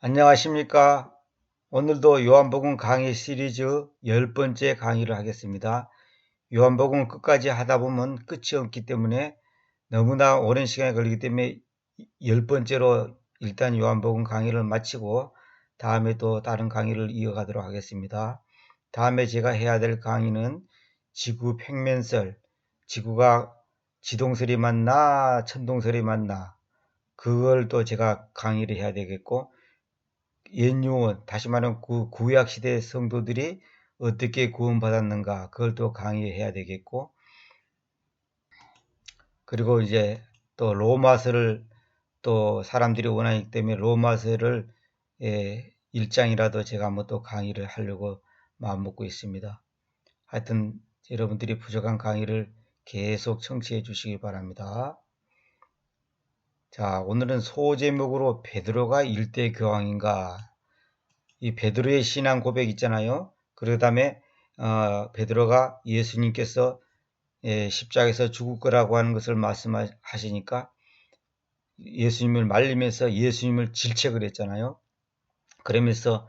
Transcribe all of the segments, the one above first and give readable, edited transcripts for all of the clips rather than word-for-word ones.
안녕하십니까. 오늘도 요한복음 강의 시리즈 10번째 강의를 하겠습니다. 요한복음 끝까지 하다 보면 끝이 없기 때문에 너무나 오랜 시간이 걸리기 때문에 10번째로 일단 요한복음 강의를 마치고 다음에 또 다른 강의를 이어가도록 하겠습니다. 다음에 제가 해야 될 강의는 지구 평면설, 지구가 지동설이 맞나 천동설이 맞나, 그걸 또 제가 강의를 해야 되겠고, 옛 유언, 다시 말하면 구약 시대 성도들이 어떻게 구원받았는가, 그걸 또 강의해야 되겠고, 그리고 이제 또 로마서를 또 사람들이 원하기 때문에 로마서를 1장이라도 제가 한번 또 강의를 하려고 마음먹고 있습니다. 하여튼 여러분들이 부족한 강의를 계속 청취해 주시기 바랍니다. 자, 오늘은 소제목으로 베드로가 일대 교황인가, 이 베드로의 신앙 고백 있잖아요. 그 다음에 베드로가 예수님께서 십자가에서 죽을 거라고 하는 것을 말씀하시니까 예수님을 말리면서 예수님을 질책을 했잖아요. 그러면서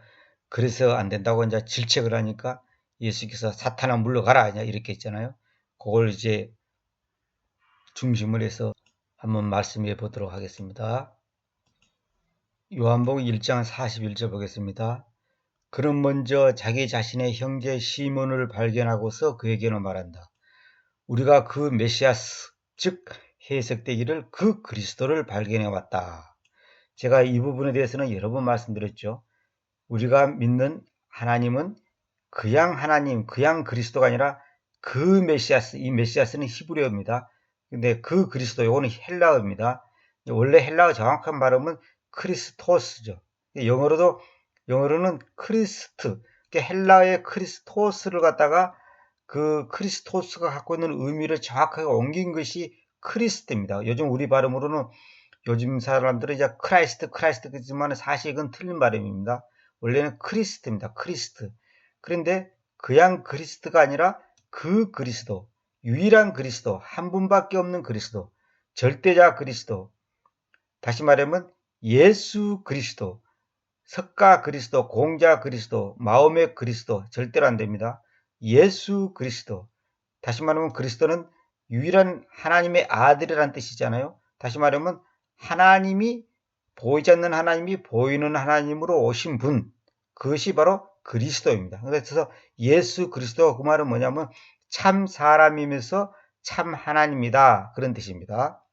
그래서 안 된다고 이제 질책을 하니까 예수께서 사탄아 물러가라 이렇게 했잖아요. 그걸 이제 중심을 해서 한번 말씀해 보도록 하겠습니다. 요한복음 1장 41절 보겠습니다. 그는 먼저 자기 자신의 형제 시몬을 발견하고서 그에게는 말한다. 우리가 그 메시아스, 즉 해석되기를 그 그리스도를 발견해 왔다. 제가 이 부분에 대해서는 여러 번 말씀드렸죠. 우리가 믿는 하나님은 그냥 하나님, 그냥 그리스도가 아니라 그 메시아스, 이 메시아스는 히브리어입니다. 근데 그 그리스도, 이거는 헬라어입니다. 원래 헬라어 정확한 발음은 크리스토스죠. 영어로는 크리스트, 헬라어의 크리스토스를 갖다가 그 크리스토스가 갖고 있는 의미를 정확하게 옮긴 것이 크리스트입니다. 요즘 우리 발음으로는 요즘 사람들은 이제 크라이스트지만 사실 이건 틀린 발음입니다. 원래는 크리스트입니다. 크리스트. 그런데 그냥 그리스도가 아니라 그 그리스도, 유일한 그리스도, 한 분밖에 없는 그리스도, 절대자 그리스도, 다시 말하면 예수 그리스도, 석가 그리스도, 공자 그리스도, 마음의 그리스도, 절대로 안 됩니다. 예수 그리스도. 다시 말하면 그리스도는 유일한 하나님의 아들이라는 뜻이잖아요. 다시 말하면 하나님이, 보이지 않는 하나님이 보이는 하나님으로 오신 분, 그것이 바로 그리스도입니다. 그래서 예수 그리스도, 그 말은 뭐냐면 참 사람이면서 참 하나님이다, 그런 뜻입니다.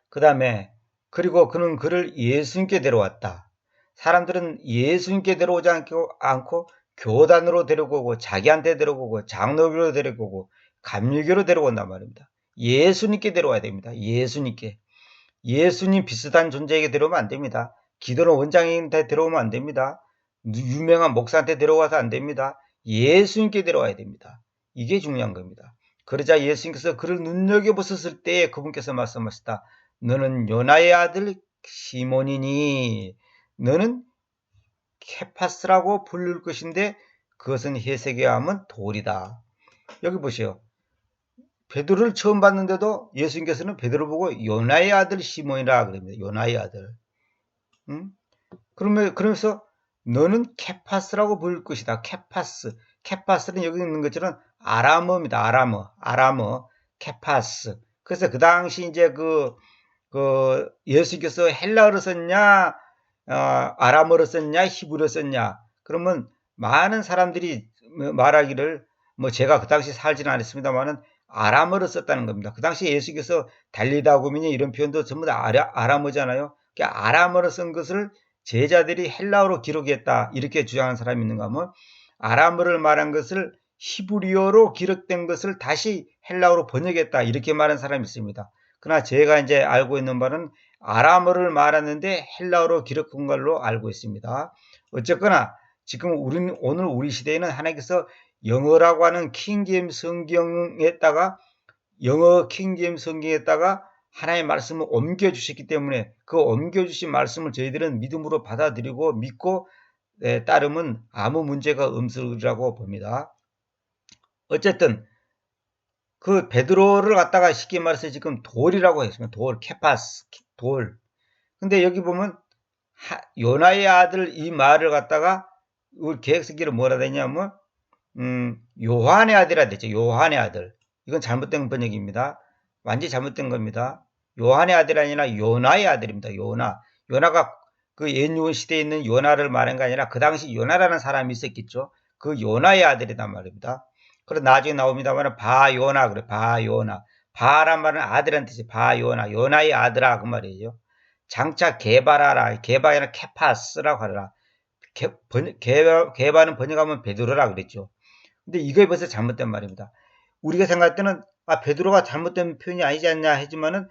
그 다음에 그리고 그는 그를 예수님께 데려왔다. 사람들은 예수님께 데려오지 않고 교단으로 데려오고 자기한테 데려오고 장로교로 데려오고 감리교로 데려온단 말입니다. 예수님께 데려와야 됩니다. 예수님께. 예수님 비슷한 존재에게 데려오면 안 됩니다. 기도는 원장님한테 데려오면 안 됩니다. 유명한 목사한테 데려와서 안 됩니다. 예수님께 데려와야 됩니다. 이게 중요한 겁니다. 그러자 예수님께서 그를 눈여겨보셨을 때에 그분께서 말씀하셨다. 너는 요나의 아들 시몬이니 너는 케파스라고 불릴 것인데 그것은 해석해야 하면 돌이다. 여기 보세요. 베드로를 처음 봤는데도 예수님께서는 베드로 보고 요나의 아들 시몬이라 그럽니다. 요나의 아들. 응? 그러면서 너는 케파스라고 부를 것이다. 케파스. 케파스는 여기 있는 것처럼 아람어입니다. 아람어. 케파스. 그래서 그 당시 이제 예수께서 헬라어로 썼냐, 아람어로 썼냐, 히브리어로 썼냐. 그러면 많은 사람들이 말하기를, 제가 그 당시 살지는 않았습니다만은 아람어로 썼다는 겁니다. 그 당시 예수께서 달리다고미니 이런 표현도 전부 다 아람어잖아요. 그러니까 아람어로 쓴 것을 제자들이 헬라어로 기록했다, 이렇게 주장하는 사람이 있는가 하면, 아람어를 말한 것을 히브리어로 기록된 것을 다시 헬라어로 번역했다, 이렇게 말하는 사람이 있습니다. 그러나 제가 이제 알고 있는 바는 아람어를 말하는데 헬라어로 기록한 걸로 알고 있습니다. 어쨌거나 지금 오늘 우리 시대에는 하나님께서 영어라고 하는 킹제임스 성경에다가, 영어 킹제임스 성경에다가 하나님의 말씀을 옮겨주셨기 때문에 그 옮겨주신 말씀을 저희들은 믿음으로 받아들이고 믿고 따르면 아무 문제가 없으리라고 봅니다. 어쨌든 그 베드로를 갖다가 쉽게 말해서 지금 돌이라고 했습니다. 돌, 케파스, 돌. 근데 여기 보면 요나의 아들 이 말을 갖다가 우리 개혁성경을 뭐라 되냐면 요한의 아들이라 되죠. 요한의 아들. 이건 잘못된 번역입니다. 완전히 잘못된 겁니다. 요한의 아들이 아니라 요나의 아들입니다. 요나. 요나가 그 옛유은 시대에 있는 요나를 말한 게 아니라 그 당시 요나라는 사람이 있었겠죠. 그 요나의 아들이란 말입니다. 그리고 나중에 나옵니다만 바요나 그래. 바요나. 바란 말은 아들한 뜻이 바요나. 요나의 아들아 그 말이에요. 장차 게바라라. 게바에는 케파스라고 하라. 게바는 번역하면 베드로라 그랬죠. 근데 이게 벌써 잘못된 말입니다. 우리가 생각할 때는 베드로가 잘못된 표현이 아니지 않냐 하지만은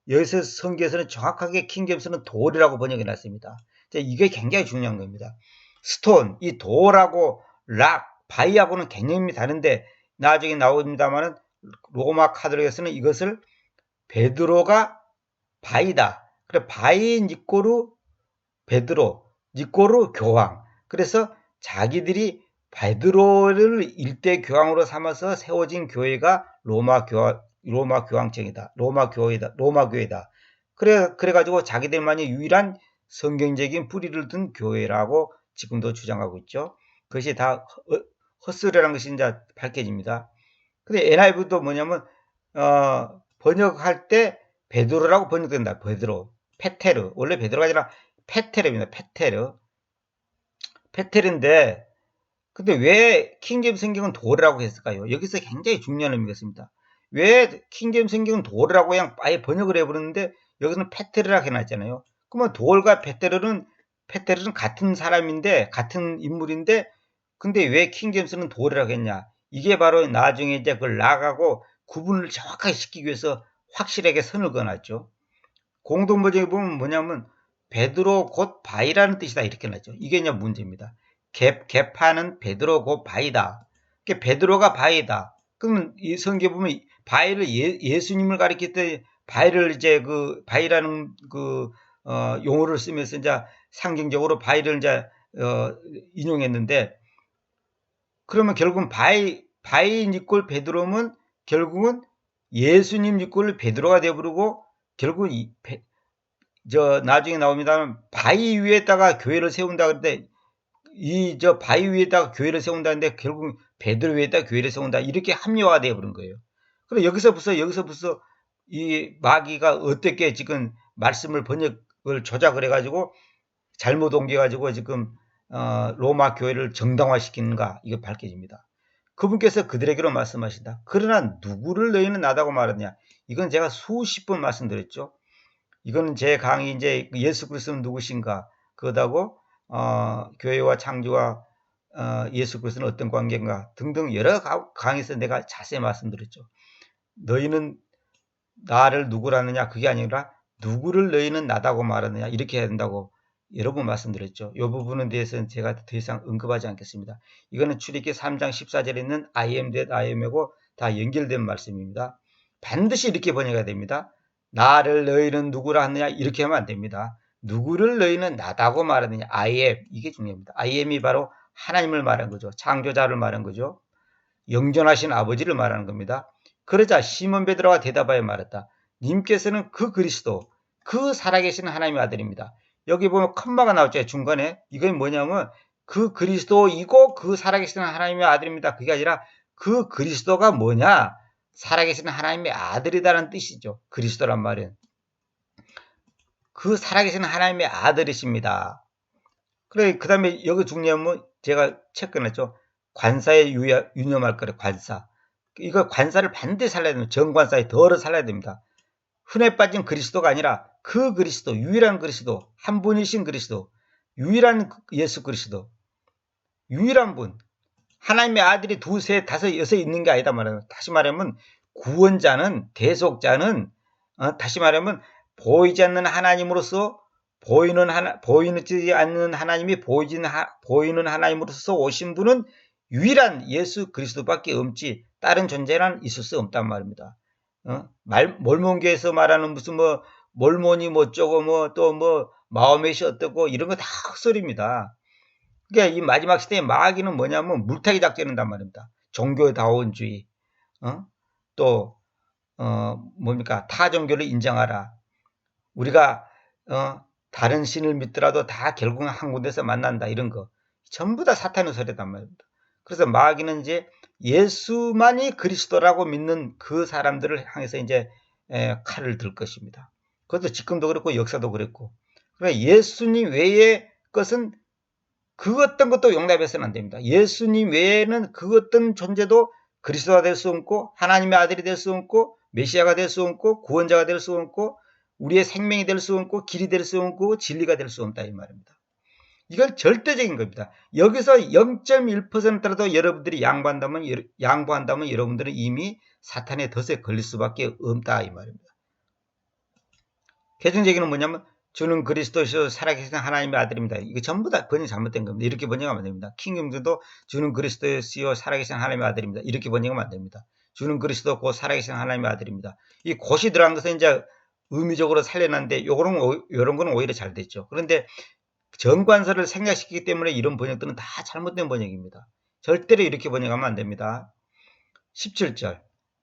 여기서 성경에서는 정확하게 킹제임스는 돌이라고 번역해 놨습니다. 이게 굉장히 중요한 겁니다. 스톤, 이 돌하고 락, 바위하고는 개념이 다른데 나중에 나옵니다만은 로마 카톨릭에서는 이것을 베드로가 바위다. 그래 바위 니꼬르 베드로, 니꼬르 교황. 그래서 자기들이 베드로를 일대 교황으로 삼아서 세워진 교회가 로마 교황청이다. 로마 교회다. 그래가지고 자기들만이 유일한 성경적인 뿌리를 둔 교회라고 지금도 주장하고 있죠. 그것이 다 헛소리라는 것이 이제 밝혀집니다. 근데 NIV도 뭐냐면, 번역할 때 베드로라고 번역된다. 베드로. 페테르. 원래 베드로가 아니라 페테르입니다. 페테르인데, 근데 왜 킹제임스 성경은 돌이라고 했을까요? 여기서 굉장히 중요한 의미가 있습니다. 왜 킹제임스 성경은 돌이라고 그냥 아예 번역을 해버렸는데 여기서는 페테르라고 해놨잖아요. 그러면 돌과 페테르는 같은 사람인데 같은 인물인데 근데 왜 킹제임스는 돌이라고 했냐? 이게 바로 나중에 이제 그걸 나가고 구분을 정확하게 시키기 위해서 확실하게 선을 그어놨죠. 공동번역에 보면 뭐냐면 베드로 곧 바위라는 뜻이다 이렇게 나죠. 이게 이제 문제입니다. 개파는 베드로 곧 바위다. 베드로가 바위다. 그러면 이 성경에 보면 바위를 예수님을 가리킬 때 바위를 이제 그 바위라는 그 용어를 쓰면서 이제 상징적으로 바위를 이제 인용했는데 그러면 결국은 바위 니꼴 베드로면 결국은 예수님 니꼴 베드로가 되어버리고 결국 나중에 나옵니다만 바위 위에다가 교회를 세운다 그런데 바위 위에다가 교회를 세운다는데 결국 베드로 위에다가 교회를 세운다 이렇게 합리화가 되어 버린 거예요. 그럼 여기서 벌써 이 마귀가 어떻게 지금 말씀을 번역을 조작을 해가지고 잘못 옮겨가지고 지금 로마 교회를 정당화시키는가 이게 밝혀집니다. 그분께서 그들에게로 말씀하신다. 그러나 누구를 너희는 나다고 말하느냐? 이건 제가 수십 번 말씀드렸죠. 이거는 제 강의 이제 예수 그리스도는 누구신가 그거하고 교회와 창조와 예수 그리스도는 어떤 관계인가 등등 여러 강의에서 내가 자세히 말씀드렸죠. 너희는 나를 누구라느냐 그게 아니라 누구를 너희는 나다고 말하느냐 이렇게 해야 된다고 여러 번 말씀드렸죠. 이 부분에 대해서는 제가 더 이상 언급하지 않겠습니다. 이거는 출애굽기 3장 14절에 있는 I am that I am하고 다 연결된 말씀입니다. 반드시 이렇게 번역해야 됩니다. 나를 너희는 누구라 하느냐 이렇게 하면 안 됩니다. 누구를 너희는 나다고 말하느냐 I am 이게 중요합니다. I am이 바로 하나님을 말한 거죠. 창조자를 말한 거죠. 영존하신 아버지를 말하는 겁니다. 그러자 시몬 베드로가 대답하여 말했다. 님께서는 그 그리스도 그 살아계신 하나님의 아들입니다. 여기 보면 컴마가 나왔죠. 중간에 이건 뭐냐면 그 그리스도이고 그 살아계신 하나님의 아들입니다. 그게 아니라 그 그리스도가 뭐냐 살아계신 하나님의 아들이다라는 뜻이죠. 그리스도란 말은. 그 살아계신 하나님의 아들이십니다. 그래, 그 다음에 여기 중요한 뭐 제가 책 꺼냈죠. 관사에 유념할 거래, 관사. 이거 관사를 반드시 살려야 됩니다. 정관사에 덜어 살려야 됩니다. 흔해 빠진 그리스도가 아니라 그 그리스도, 유일한 그리스도, 한 분이신 그리스도, 유일한 예수 그리스도, 유일한 분. 하나님의 아들이 두세 다섯 여섯 있는 게 아니다 말이에요. 다시 말하면 구원자는 대속자는 다시 말하면 보이지 않는 하나님으로서 보이지 않는 하나님이 보이는 하나님으로서 오신 분은 유일한 예수 그리스도밖에 없지 다른 존재는 있을 수 없단 말입니다. 몰몬교에서 말하는 무슨 뭐 몰몬이 뭐 어쩌고 뭐 또 뭐 마호멧이 어떻고 이런 거 다 헛소리입니다. 그러니까 이 마지막 시대의 마귀는 뭐냐면 물타기 작전한단 말입니다. 종교다원주의, 또 뭡니까 타 종교를 인정하라. 우리가 다른 신을 믿더라도 다 결국은 한 군데서 만난다. 이런 거. 전부 다 사탄의 소리단 말입니다. 그래서 마귀는 이제 예수만이 그리스도라고 믿는 그 사람들을 향해서 이제 칼을 들 것입니다. 그것도 지금도 그렇고 역사도 그랬고. 그러니까 예수님 외의 것은 그 어떤 것도 용납해서는 안 됩니다. 예수님 외에는 그 어떤 존재도 그리스도가 될 수 없고 하나님의 아들이 될 수 없고 메시아가 될 수 없고 구원자가 될 수 없고 우리의 생명이 될 수 없고 길이 될 수 없고 진리가 될 수 없다 이 말입니다. 이건 절대적인 겁니다. 여기서 0.1%라도 여러분들이 양보한다면 여러분들은 이미 사탄의 덫에 걸릴 수밖에 없다 이 말입니다. 개정적인은 뭐냐면 주는 그리스도시요 살아계신 하나님의 아들입니다. 이거 전부 다 번역 잘못된 겁니다. 이렇게 번역하면 안 됩니다. 킹경주도 주는 그리스도시요 살아계신 하나님의 아들입니다. 이렇게 번역하면 안 됩니다. 주는 그리스도 곧 살아계신 하나님의 아들입니다. 이 곧이 들어간 것은 이제 의미적으로 살려놨는데 요런 거는 오히려 잘 됐죠. 그런데 정관사를 생략시키기 때문에 이런 번역들은 다 잘못된 번역입니다. 절대로 이렇게 번역하면 안 됩니다. 17절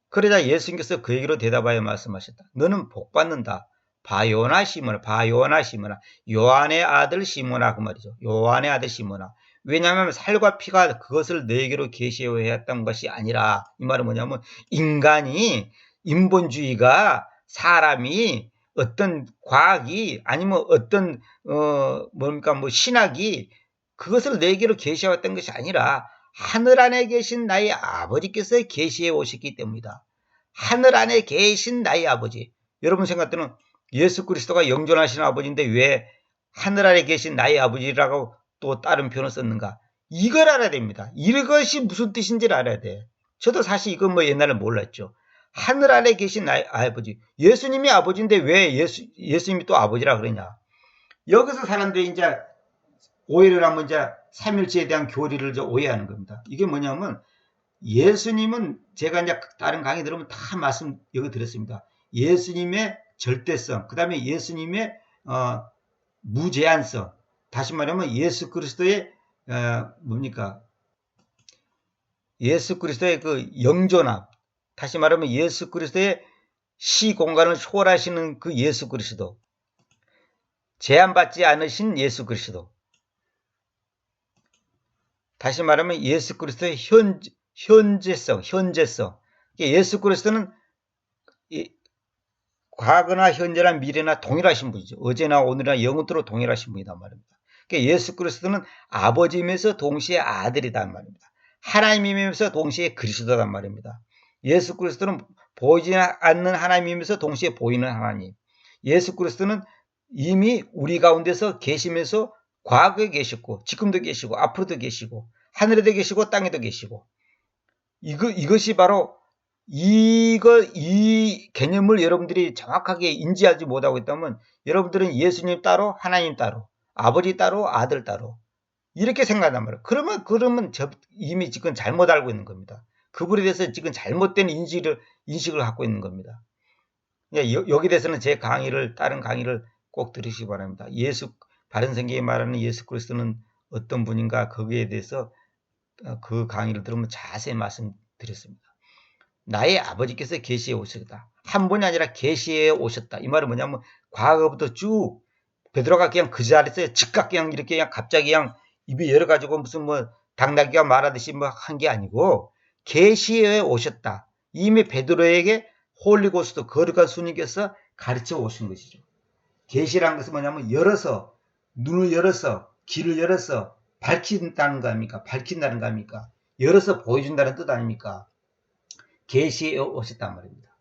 그러자 예수님께서 그에게로 대답하여 말씀하셨다. 너는 복받는다. 바요나 시몬아, 바요나 시몬아, 요한의 아들 시몬아 그 말이죠. 요한의 아들 시몬아. 왜냐하면 살과 피가 그것을 너에게로 계시하였던 것이 아니라 이 말은 뭐냐면 인간이 인본주의가 사람이 어떤 과학이 아니면 어떤 신학이 그것을 너에게로 계시하였던 것이 아니라 하늘 안에 계신 나의 아버지께서 계시해 오셨기 때문이다. 하늘 안에 계신 나의 아버지. 여러분 생각되는 예수 그리스도가 영존하신 아버지인데 왜 하늘 안에 계신 나의 아버지라고 또 다른 표현을 썼는가? 이걸 알아야 됩니다. 이것이 무슨 뜻인지를 알아야 돼. 저도 사실 이건 옛날에 몰랐죠. 하늘 안에 계신 나의 아버지. 예수님이 아버지인데 왜 예수님이 또 아버지라 그러냐? 여기서 사람들이 이제 오해를 하면 이제 삼일체에 대한 교리를 이제 오해하는 겁니다. 이게 뭐냐면 예수님은 제가 이제 다른 강의 들으면 다 말씀 여기 드렸습니다. 예수님의 절대성, 그 다음에 예수님의 무제한성, 다시 말하면 예수 그리스도의 예수 그리스도의 그 영존함, 다시 말하면 예수 그리스도의 시 공간을 초월하시는 그 예수 그리스도, 제한받지 않으신 예수 그리스도, 다시 말하면 예수 그리스도의 현재성. 예수 그리스도는 과거나 현재나 미래나 동일하신 분이죠. 어제나 오늘이나 영원토록 동일하신 분이란 말입니다. 그러니까 예수 그리스도는 아버지이면서 동시에 아들이란 말입니다. 하나님이면서 동시에 그리스도란 말입니다. 예수 그리스도는 보이지 않는 하나님이면서 동시에 보이는 하나님. 예수 그리스도는 이미 우리 가운데서 계시면서 과거에 계셨고 지금도 계시고 앞으로도 계시고 하늘에도 계시고 땅에도 계시고 이것이 바로 이 개념을 여러분들이 정확하게 인지하지 못하고 있다면 여러분들은 예수님 따로 하나님 따로 아버지 따로 아들 따로 이렇게 생각한단 말이에요. 그러면 이미 지금 잘못 알고 있는 겁니다. 그분에 대해서 지금 잘못된 인식을 갖고 있는 겁니다. 여기 대해서는 제 다른 강의를 꼭 들으시기 바랍니다. 바른 성경이 말하는 예수 그리스도는 어떤 분인가 거기에 대해서 그 강의를 들으면 자세히 말씀드렸습니다. 나의 아버지께서 계시해 오셨다. 한 번이 아니라 계시해 오셨다. 이 말은 뭐냐면 과거부터 쭉 베드로가 그냥 그 자리에서 즉각 이렇게 갑자기 입이 열어가지고 무슨 당나귀가 말하듯이 한 게 아니고 계시해 오셨다. 이미 베드로에게 홀리고스도 거룩한 수님께서 가르쳐 오신 것이죠. 계시라는 것은 뭐냐면 눈을 열어서 길을 열어서 밝힌다는 거 아닙니까? 밝힌다는 거 아닙니까? 열어서 보여준다는 뜻 아닙니까? 계시해 오셨단 말입니다.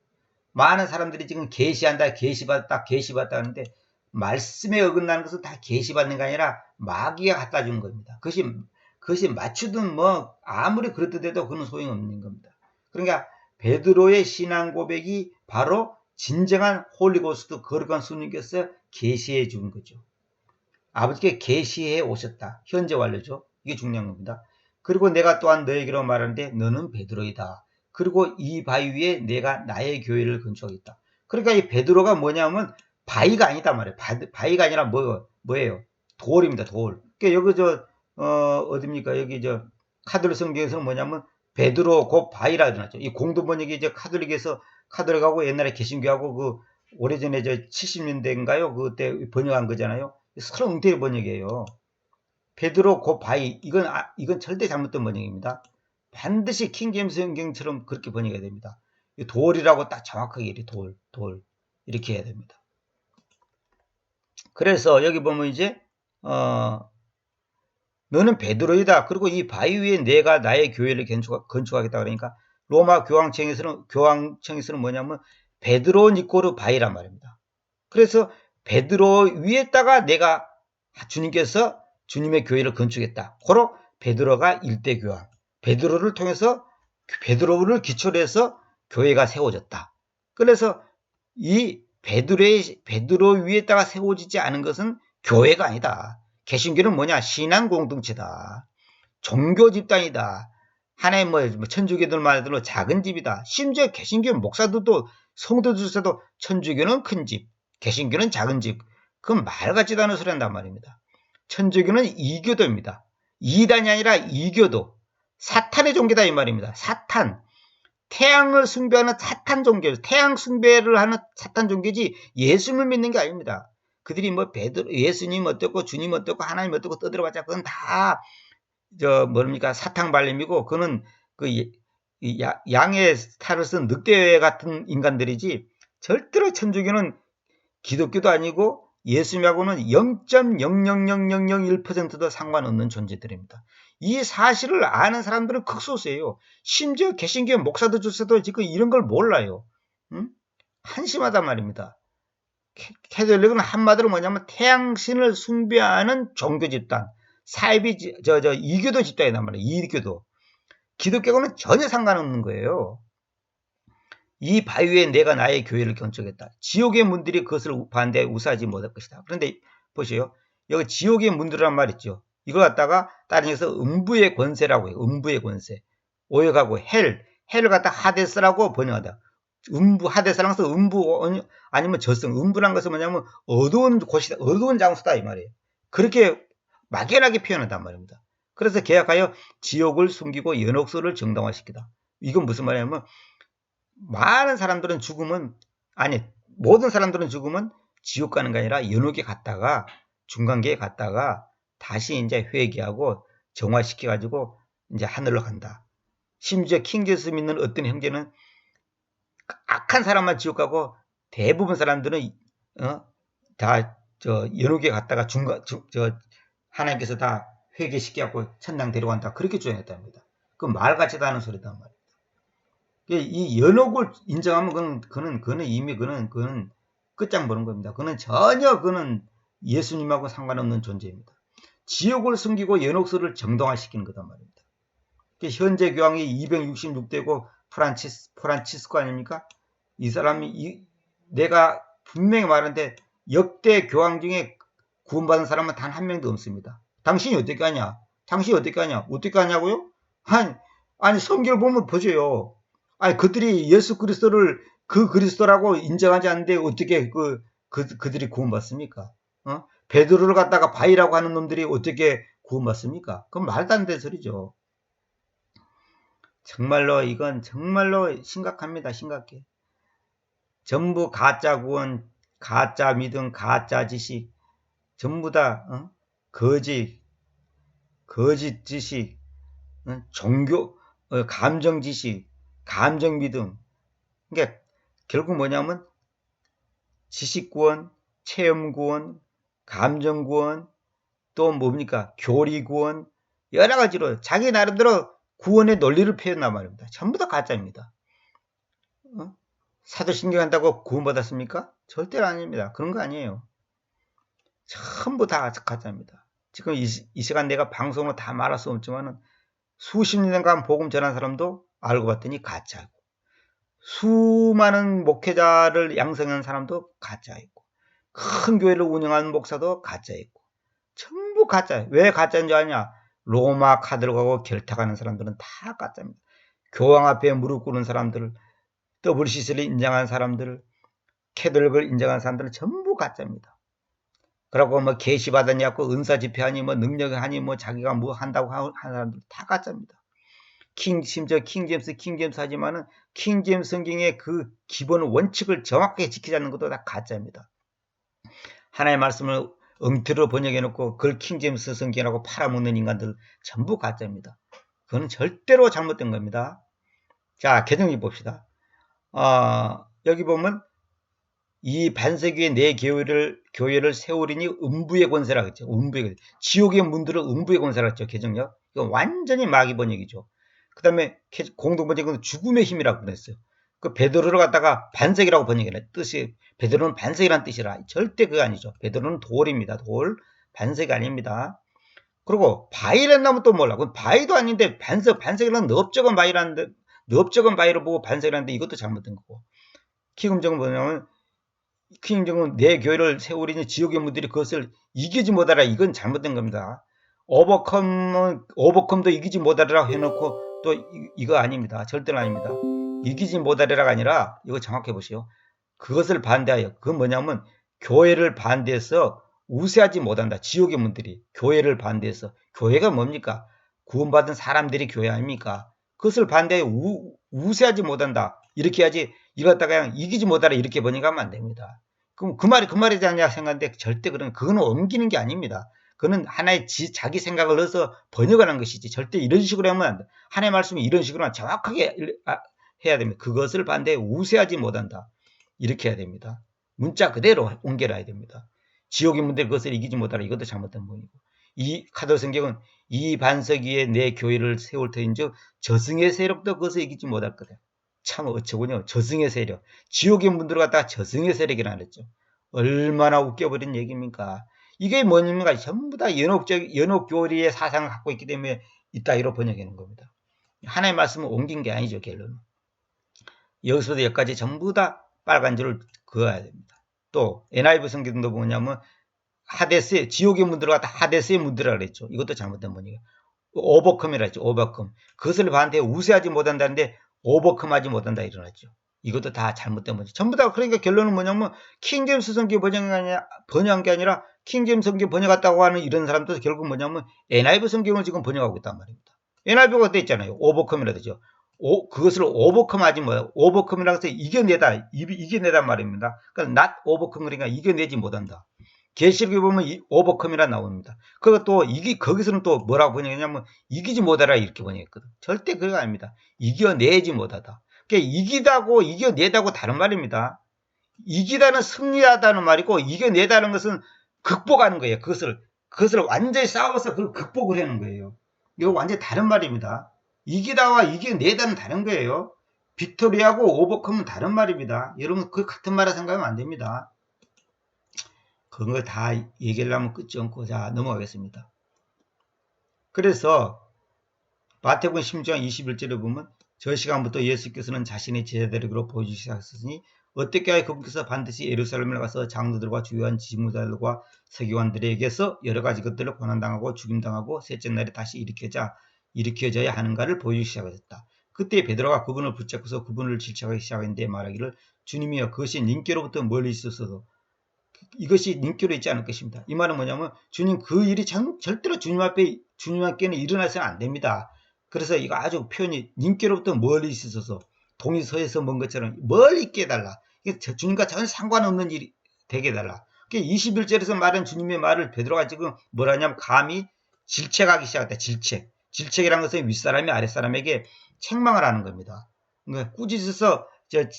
많은 사람들이 지금 계시받았다 하는데 말씀에 어긋나는 것은 다 계시받는 게 아니라 마귀가 갖다 준 겁니다. 그것이 맞추든 아무리 그렇듯해도 그건 소용없는 겁니다. 그러니까 베드로의 신앙 고백이 바로 진정한 홀리고스트 거룩한 수님께서 계시해 준 거죠. 아버지께 계시해 오셨다. 현재 완료죠. 이게 중요한 겁니다. 그리고 내가 또한 너에게로 말하는데 너는 베드로이다. 그리고 이 바위 위에 내가 나의 교회를 건축하겠다. 그러니까 이 베드로가 뭐냐면 바위가 아니다 말이에요. 바위가 아니라 뭐예요? 돌입니다. 돌. 그러니까 여기 어딥니까? 여기 카톨릭 성경에서는 뭐냐면 베드로 곧 바위라 그러죠. 이 공동 번역이 카톨릭하고 옛날에 개신교하고 오래전에 70년대인가요? 그때 번역한 거잖아요. 서로 웅태리 번역이에요. 베드로 곧 바위, 이건 절대 잘못된 번역입니다. 반드시 킹제임스 성경처럼 그렇게 번역해야 됩니다. 돌이라고 딱 정확하게 이렇게 돌 이렇게 해야 됩니다. 그래서 여기 보면 이제 너는 베드로이다. 그리고 이 바위 위에 내가 나의 교회를 건축하겠다 그러니까 로마 교황청에서는 뭐냐면 베드로 니꼬르 바위란 말입니다. 그래서 베드로 위에다가 내가 주님께서 주님의 교회를 건축했다. 고로 베드로가 일대 교황. 베드로를 통해서 베드로를 기초로 해서 교회가 세워졌다. 그래서 이 베드로 위에다가 세워지지 않은 것은 교회가 아니다. 개신교는 뭐냐? 신앙 공동체다. 종교 집단이다. 하나의 천주교들 말대로 작은 집이다. 심지어 개신교 목사들도 성도들도 천주교는 큰 집, 개신교는 작은 집. 그건 말 같지도 않은 소리 한단 말입니다. 천주교는 이교도입니다. 이단이 아니라 이교도. 사탄의 종교다 이 말입니다. 사탄. 태양을 숭배하는 사탄 종교. 태양 숭배를 하는 사탄 종교지 예수님을 믿는 게 아닙니다. 그들이 예수님 어떻고 주님 어떻고 하나님 어떻고 떠들어봤자 그건 다 사탕 발림이고 그는 양의 탈을 쓴 늑대 같은 인간들이지 절대로 천주교는 기독교도 아니고 예수님하고는 0.00001%도 상관없는 존재들입니다. 이 사실을 아는 사람들은 극소수예요. 심지어 개신교 목사들조차도 지금 이런 걸 몰라요. 한심하단 말입니다. 캐톨릭은 한마디로 뭐냐면 태양신을 숭배하는 종교 집단, 이교도 집단이란 말이에요. 이교도. 기독교는 전혀 상관없는 거예요. 이 바위에 내가 나의 교회를 건축했다. 지옥의 문들이 그것을 반대에 우사하지 못할 것이다. 그런데 보세요. 여기 지옥의 문들이란 말 있죠. 이걸 갖다가 다른 얘기에서 음부의 권세라고 해요. 음부의 권세. 오역하고 헬을 갖다 하데스라고 번역한다. 하데스라는 것은 음부 아니면 저승. 음부란 것은 뭐냐면 어두운 곳이다. 어두운 장소다 이 말이에요. 그렇게 막연하게 표현한단 말입니다. 그래서 계약하여 지옥을 숨기고 연옥소를 정당화시키다. 이건 무슨 말이냐면 모든 사람들은 죽으면 지옥 가는 게 아니라 연옥에 갔다가 중간계에 갔다가 다시 이제 회개하고 정화시켜 가지고 이제 하늘로 간다. 심지어 킹제스 믿는 어떤 형제는 악한 사람만 지옥 가고 대부분 사람들은 다 연옥에 갔다가 하나님께서 다 회개시켜갖고 천당 데려간다. 그렇게 주장했답니다. 그 말 같지도 않은 소리단 말이에요. 이 연옥을 인정하면 그는 이미 끝장 보는 겁니다. 그는 전혀 예수님하고 상관없는 존재입니다. 지옥을 숨기고 연옥소를 정당화시키는 거단 말입니다. 현재 교황이 266대고 프란치스코 아닙니까? 이 사람이 내가 분명히 말하는데 역대 교황 중에 구원받은 사람은 단 한 명도 없습니다. 당신이 어떻게 하냐? 어떻게 하냐고요? 아니 성경을 보면 보세요. 아니 그들이 예수 그리스도를 그 그리스도라고 인정하지 않는데 어떻게 그들이 구원받습니까? 베드로를 갖다가 바위라고 하는 놈들이 어떻게 구원받습니까? 그건 말도 안 되는 소리죠. 정말로 이건 정말로 심각합니다. 심각해. 전부 가짜 구원, 가짜 믿음, 가짜 지식, 전부 다 거짓 지식, 종교, 감정 지식, 감정 믿음. 그러니까 결국 뭐냐면 지식 구원, 체험 구원, 감정 구원, 또 뭡니까? 교리 구원, 여러 가지로 자기 나름대로 구원의 논리를 표현한 말입니다. 전부 다 가짜입니다. 사도신경 한다고 구원받았습니까? 절대로 아닙니다. 그런 거 아니에요. 전부 다 가짜입니다. 지금 이 시간 내가 방송으로 다 말할 수 없지만 수십 년간 복음 전한 사람도 알고 봤더니 가짜고 수많은 목회자를 양성한 사람도 가짜있고 큰 교회를 운영하는 목사도 가짜있고 전부 가짜예요. 왜 가짜인지 아냐? 로마 카드로 가고 결탁하는 사람들은 다 가짜입니다. 교황 앞에 무릎 꿇은 사람들, WCC를 인정한 사람들, 캐톨릭을 인정한 사람들은 전부 가짜입니다. 그러고 계시 받았냐고 은사 집회하니 능력하니 자기가 한다고 하는 사람들 다 가짜입니다. 심지어 킹제임스 하지만은 킹제임스 성경의 그 기본 원칙을 정확하게 지키지 않는 것도 다 가짜입니다. 하나님의 말씀을 엉터리로 번역해놓고 그걸 킹제임스 성경이라고 팔아먹는 인간들 전부 가짜입니다. 그건 절대로 잘못된 겁니다. 자, 개정기 봅시다. 여기 보면 이 반세기의 내 교회를 세우리니 음부의 권세라고 했죠. 음부의 권세. 지옥의 문들을 음부의 권세라고 했죠. 개정력. 이건 완전히 마귀 번역이죠. 그 다음에 공동 번역은 죽음의 힘이라고 그랬어요. 그 베드로를 갖다가 반석이라고 번역해라. 뜻이 베드로는 반석이라는 뜻이라. 절대 그거 아니죠. 베드로는 돌입니다. 돌. 반석이 아닙니다. 그리고 바위라는 나무 또 몰라. 그건 바위도 아닌데 반석이라는 넓적은 바위라는데 넓적은 바위로 보고 반석이라는데 이것도 잘못된 거고. 키금정은 뭐냐면 킹정은 내 교회를 세우리니 지옥의 문들이 그것을 이기지 못하라. 이건 잘못된 겁니다. 오버컴도 이기지 못하리라 해놓고 또 이거 아닙니다. 절대로 아닙니다. 이기지 못하리라가 아니라 이거 정확해 보시오. 그것을 반대하여 그건 뭐냐면 교회를 반대해서 우세하지 못한다. 지옥의 문들이 교회를 반대해서 교회가 뭡니까? 구원받은 사람들이 교회 아닙니까? 그것을 반대해 우세하지 못한다. 이렇게 해야지 이거 갖다가 그냥 이기지 못하라 이렇게 번역하면 안 됩니다. 그럼 그 말이지 않냐 생각하는데 절대 그거는 옮기는 게 아닙니다. 그거는 하나의 자기 생각을 넣어서 번역을 한 것이지 절대 이런 식으로 하면 안 돼. 하나의 말씀이 이런 식으로 정확하게 해야 됩니다. 그것을 반대해 우세하지 못한다. 이렇게 해야 됩니다. 문자 그대로 옮겨놔야 됩니다. 지옥의 문제 그것을 이기지 못하라. 이것도 잘못된 부분이고. 이 카도 성경은 이 반석 위에 내 교회를 세울 터인즉 저승의 세력도 그것을 이기지 못할 거다. 참 어처구니요. 저승의 세력. 지옥의 문들을 갖다가 저승의 세력이라 그랬죠. 얼마나 웃겨버린 얘기입니까? 이게 뭐냐면 전부 다 연옥교리의 사상을 갖고 있기 때문에 이따위로 번역하는 겁니다. 하나의 말씀을 옮긴 게 아니죠. 결론은. 여기서도 여기까지 전부 다 빨간 줄을 그어야 됩니다. 또 NIV 성경도 뭐냐면 하데스의 지옥의 문들을 갖다 하데스의 문들이라 그랬죠. 이것도 잘못된 번역이에요. 오버컴이라 했죠. 오버컴. 그것을 반대해 우세하지 못한다는데 오버컴하지 못한다 일어났죠. 이것도 다 잘못된 번역. 전부 다 그러니까 결론은 뭐냐면 킹제임스 성경 번역한 게 아니라 킹제임스 성경 번역했다고 하는 이런 사람도 결국 뭐냐면 NIV 성경을 지금 번역하고 있단 말입니다. NIV가 어디 있잖아요. 오버컴이라 되죠. 그것을 오버컴하지 뭐야. 오버컴이라고 해서 이겨내단 말입니다. 그러니까 not overcome 그러니까 이겨내지 못한다. 계시록에 보면 오버컴이라 나옵니다. 그리고 또 거기서는 또 뭐라고 번역했냐면 이기지 못하라 이렇게 번역했거든. 절대 그거 아닙니다. 이겨내지 못하다. 그러니까 이기다고 이겨내다고 다른 말입니다. 이기다는 승리하다는 말이고 이겨내다는 것은 극복하는 거예요. 그것을 완전히 싸워서 그걸 극복을 하는 거예요. 이거 완전히 다른 말입니다. 이기다와 이겨내다는 다른 거예요. 빅토리하고 오버컴은 다른 말입니다. 여러분 그 같은 말을 생각하면 안 됩니다. 그런 걸 다 얘기하려면 끝이 없고 자 넘어가겠습니다. 그래서 마태복음 16장 21절에 보면 저 시간부터 예수께서는 자신의 제자들에게로 보여주시기 시작하셨으니 어떻게 하여 그분께서 반드시 예루살렘에 가서 장로들과 주요한 지무자들과 서기관들에게서 여러 가지 것들을 고난당하고 죽임당하고 셋째 날에 다시 일으켜져야 하는가를 보여주시기 시작하셨다. 그때 베드로가 그분을 붙잡고서 그분을 질책하기 시작했는데 말하기를 주님이여 그것이 님께로부터 멀리 있어서도 이것이 님께로 있지 않을 것입니다. 이 말은 뭐냐면 주님 그 일이 절대로 주님께는 일어나서는 안 됩니다. 그래서 이거 아주 표현이 님께로부터 멀리 있어서 동이 서에서 먼 것처럼 멀리 있게 해달라. 주님과 전혀 상관없는 일이 되게 해달라. 21절에서 말한 주님의 말을 베드로가 지금 뭐라냐면 감히 질책하기 시작했다. 질책이라는 것은 윗사람이 아랫사람에게 책망을 하는 겁니다. 그러니까 꾸짖어서 이제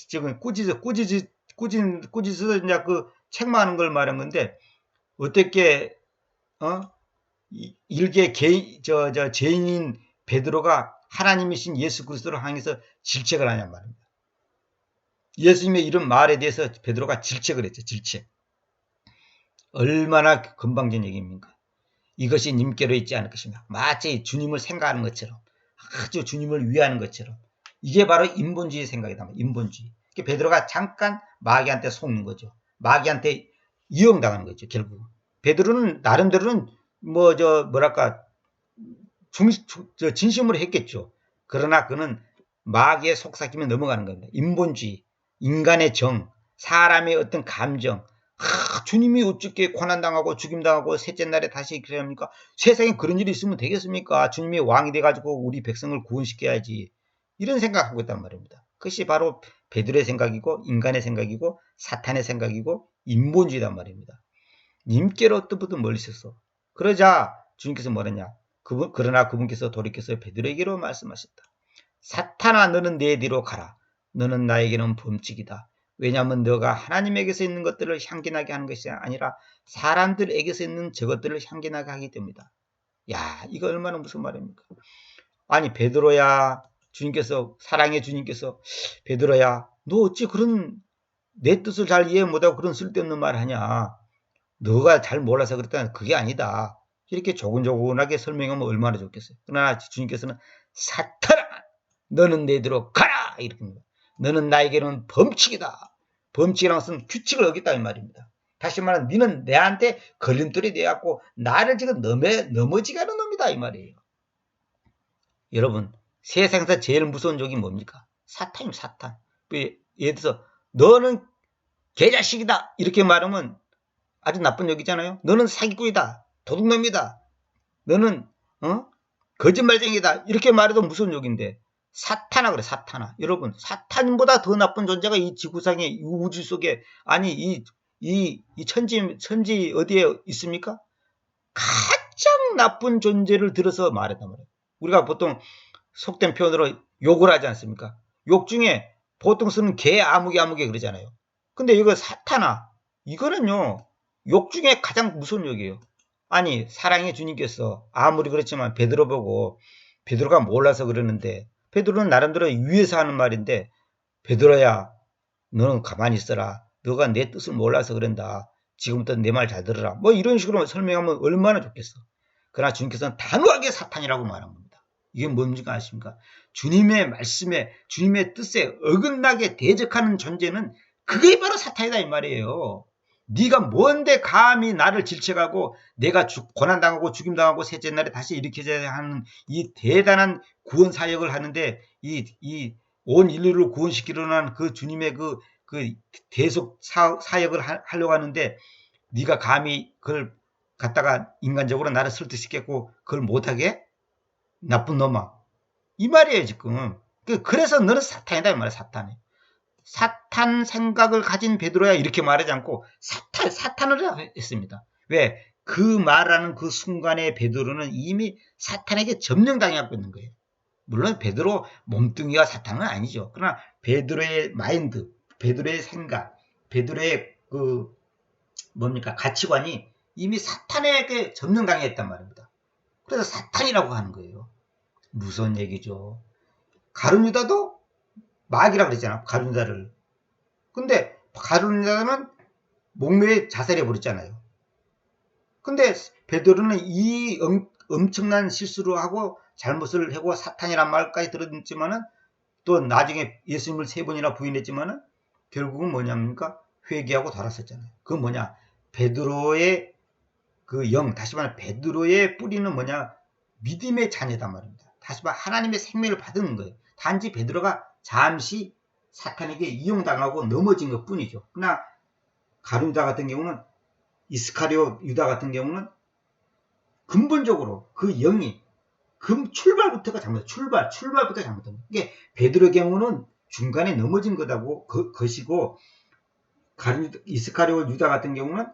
그 책망하는 걸 말한 건데 어떻게 일개 죄인인 베드로가 하나님이신 예수 그리스도를 향해서 질책을 하냔 말입니다. 예수님의 이런 말에 대해서 베드로가 질책을 했죠. 질책. 얼마나 건방진 얘기입니까? 이것이 님께로 있지 않을 것입니다. 마치 주님을 생각하는 것처럼 아주 주님을 위하는 것처럼 이게 바로 인본주의 생각이다. 인본주의. 베드로가 잠깐 마귀한테 속는 거죠. 마귀한테 이용당하는 거죠. 결국 베드로는 나름대로는 진심으로 했겠죠. 그러나 그는 마귀의 속삭임에 넘어가는 겁니다. 인본주의, 인간의 정, 사람의 어떤 감정. 주님이 어떻게 고난당하고 죽임당하고 셋째 날에 다시 그래야 합니까? 세상에 그런 일이 있으면 되겠습니까? 주님이 왕이 돼가지고 우리 백성을 구원시켜야지. 이런 생각하고 있단 말입니다. 그것이 바로 베드로의 생각이고 인간의 생각이고 사탄의 생각이고 인본주의란 말입니다. 님께로부터 멀리 있었어. 그러자 주님께서 뭐랬냐? 그러나 그분께서 돌이켜서 베드로에게로 말씀하셨다. 사탄아, 너는 내 뒤로 가라. 너는 나에게는 범칙이다. 왜냐하면 너가 하나님에게서 있는 것들을 향기나게 하는 것이 아니라 사람들에게서 있는 저것들을 향기나게 하기 때문이다. 야, 이거 얼마나 무슨 말입니까? 아니, 베드로야, 주님께서, 사랑의 주님께서, 베드로야, 너 어찌 그런 내 뜻을 잘 이해 못하고 그런 쓸데없는 말 하냐? 너가 잘 몰라서 그랬다. 그게 아니다. 이렇게 조근조근하게 설명하면 얼마나 좋겠어요. 그러나 주님께서는 사탄아, 너는 내 뒤로 가라! 이렇게 합니다. 너는 나에게는 범칙이다. 범칙이라는 것은 규칙을 어겼다 이 말입니다. 다시 말하면 너는 내한테 걸림돌이 되었고 나를 지금 넘어지게 하는 놈이다 이 말이에요. 여러분, 세상에서 제일 무서운 적이 뭡니까? 사탄입니다. 사탄. 예를 들어서 너는 개자식이다 이렇게 말하면 아주 나쁜 욕이잖아요. 너는 사기꾼이다. 도둑놈이다. 너는 거짓말쟁이다. 이렇게 말해도 무슨 욕인데 사탄아 그래 사탄아. 여러분 사탄보다 더 나쁜 존재가 이 지구상의 이 우주 속에 아니 이 천지 어디에 있습니까? 가장 나쁜 존재를 들어서 말했단 말이에요. 우리가 보통 속된 표현으로 욕을 하지 않습니까? 욕 중에 보통 쓰는 개 아무개 그러잖아요. 근데 이거 사탄아 이거는요 욕 중에 가장 무서운 욕이에요. 아니 사랑의 주님께서 아무리 그렇지만 베드로 보고 베드로가 몰라서 그러는데 베드로는 나름대로 위에서 하는 말인데 베드로야 너는 가만히 있어라. 너가 내 뜻을 몰라서 그런다. 지금부터 내 말 잘 들어라. 뭐 이런 식으로 설명하면 얼마나 좋겠어. 그러나 주님께서는 단호하게 사탄이라고 말한 겁니다. 이게 뭔지 아십니까? 주님의 말씀에 주님의 뜻에 어긋나게 대적하는 존재는 그게 바로 사탄이다 이 말이에요. 네가 뭔데 감히 나를 질책하고 내가 고난당하고 죽임당하고 셋째 날에 다시 일으켜져야 하는 이 대단한 구원 사역을 하는데 이 온 인류를 구원시키려는 한 그 주님의 그 대속 사역을 하려고 하는데 네가 감히 그걸 갖다가 인간적으로 나를 설득시켰고 그걸 못하게? 나쁜 놈아. 이 말이에요 지금. 그래서 너는 사탄이다 이 말이야 사탄이. 사탄 생각을 가진 베드로야 이렇게 말하지 않고 사탄을 했습니다. 왜? 그 말하는 그 순간에 베드로는 이미 사탄에게 점령당하고 있는 거예요. 물론 베드로 몸뚱이가 사탄은 아니죠. 그러나 베드로의 마인드, 베드로의 생각, 베드로의 가치관이 이미 사탄에게 점령당했단 말입니다. 그래서 사탄이라고 하는 거예요. 무서운 얘기죠. 가룟 유다도 마귀라고 그랬잖아. 가룟 유다를. 근데 가룟 유다는 목매에 자살해 버렸잖아요. 근데 베드로는 이 엄청난 실수를 하고 잘못을 하고 사탄이란 말까지 들었지만은 또 나중에 예수님을 3번이나 부인했지만은 결국은 뭐냐입니까? 회개하고 돌아섰잖아요. 그건 뭐냐? 베드로의 그 다시 말하면 베드로의 뿌리는 뭐냐? 믿음의 자녀단 말입니다. 다시 말하면 하나님의 생명을 받은 거예요. 단지 베드로가 잠시 사탄에게 이용당하고 넘어진 것 뿐이죠. 그러나 가룟 유다 같은 경우는 이스카리오 유다 같은 경우는 근본적으로 그 영이 출발부터가 잘못된 출발부터 잘못된 거예요. 이게 베드로의 경우는 중간에 넘어진 거다고 것이고 이스카리오 유다 같은 경우는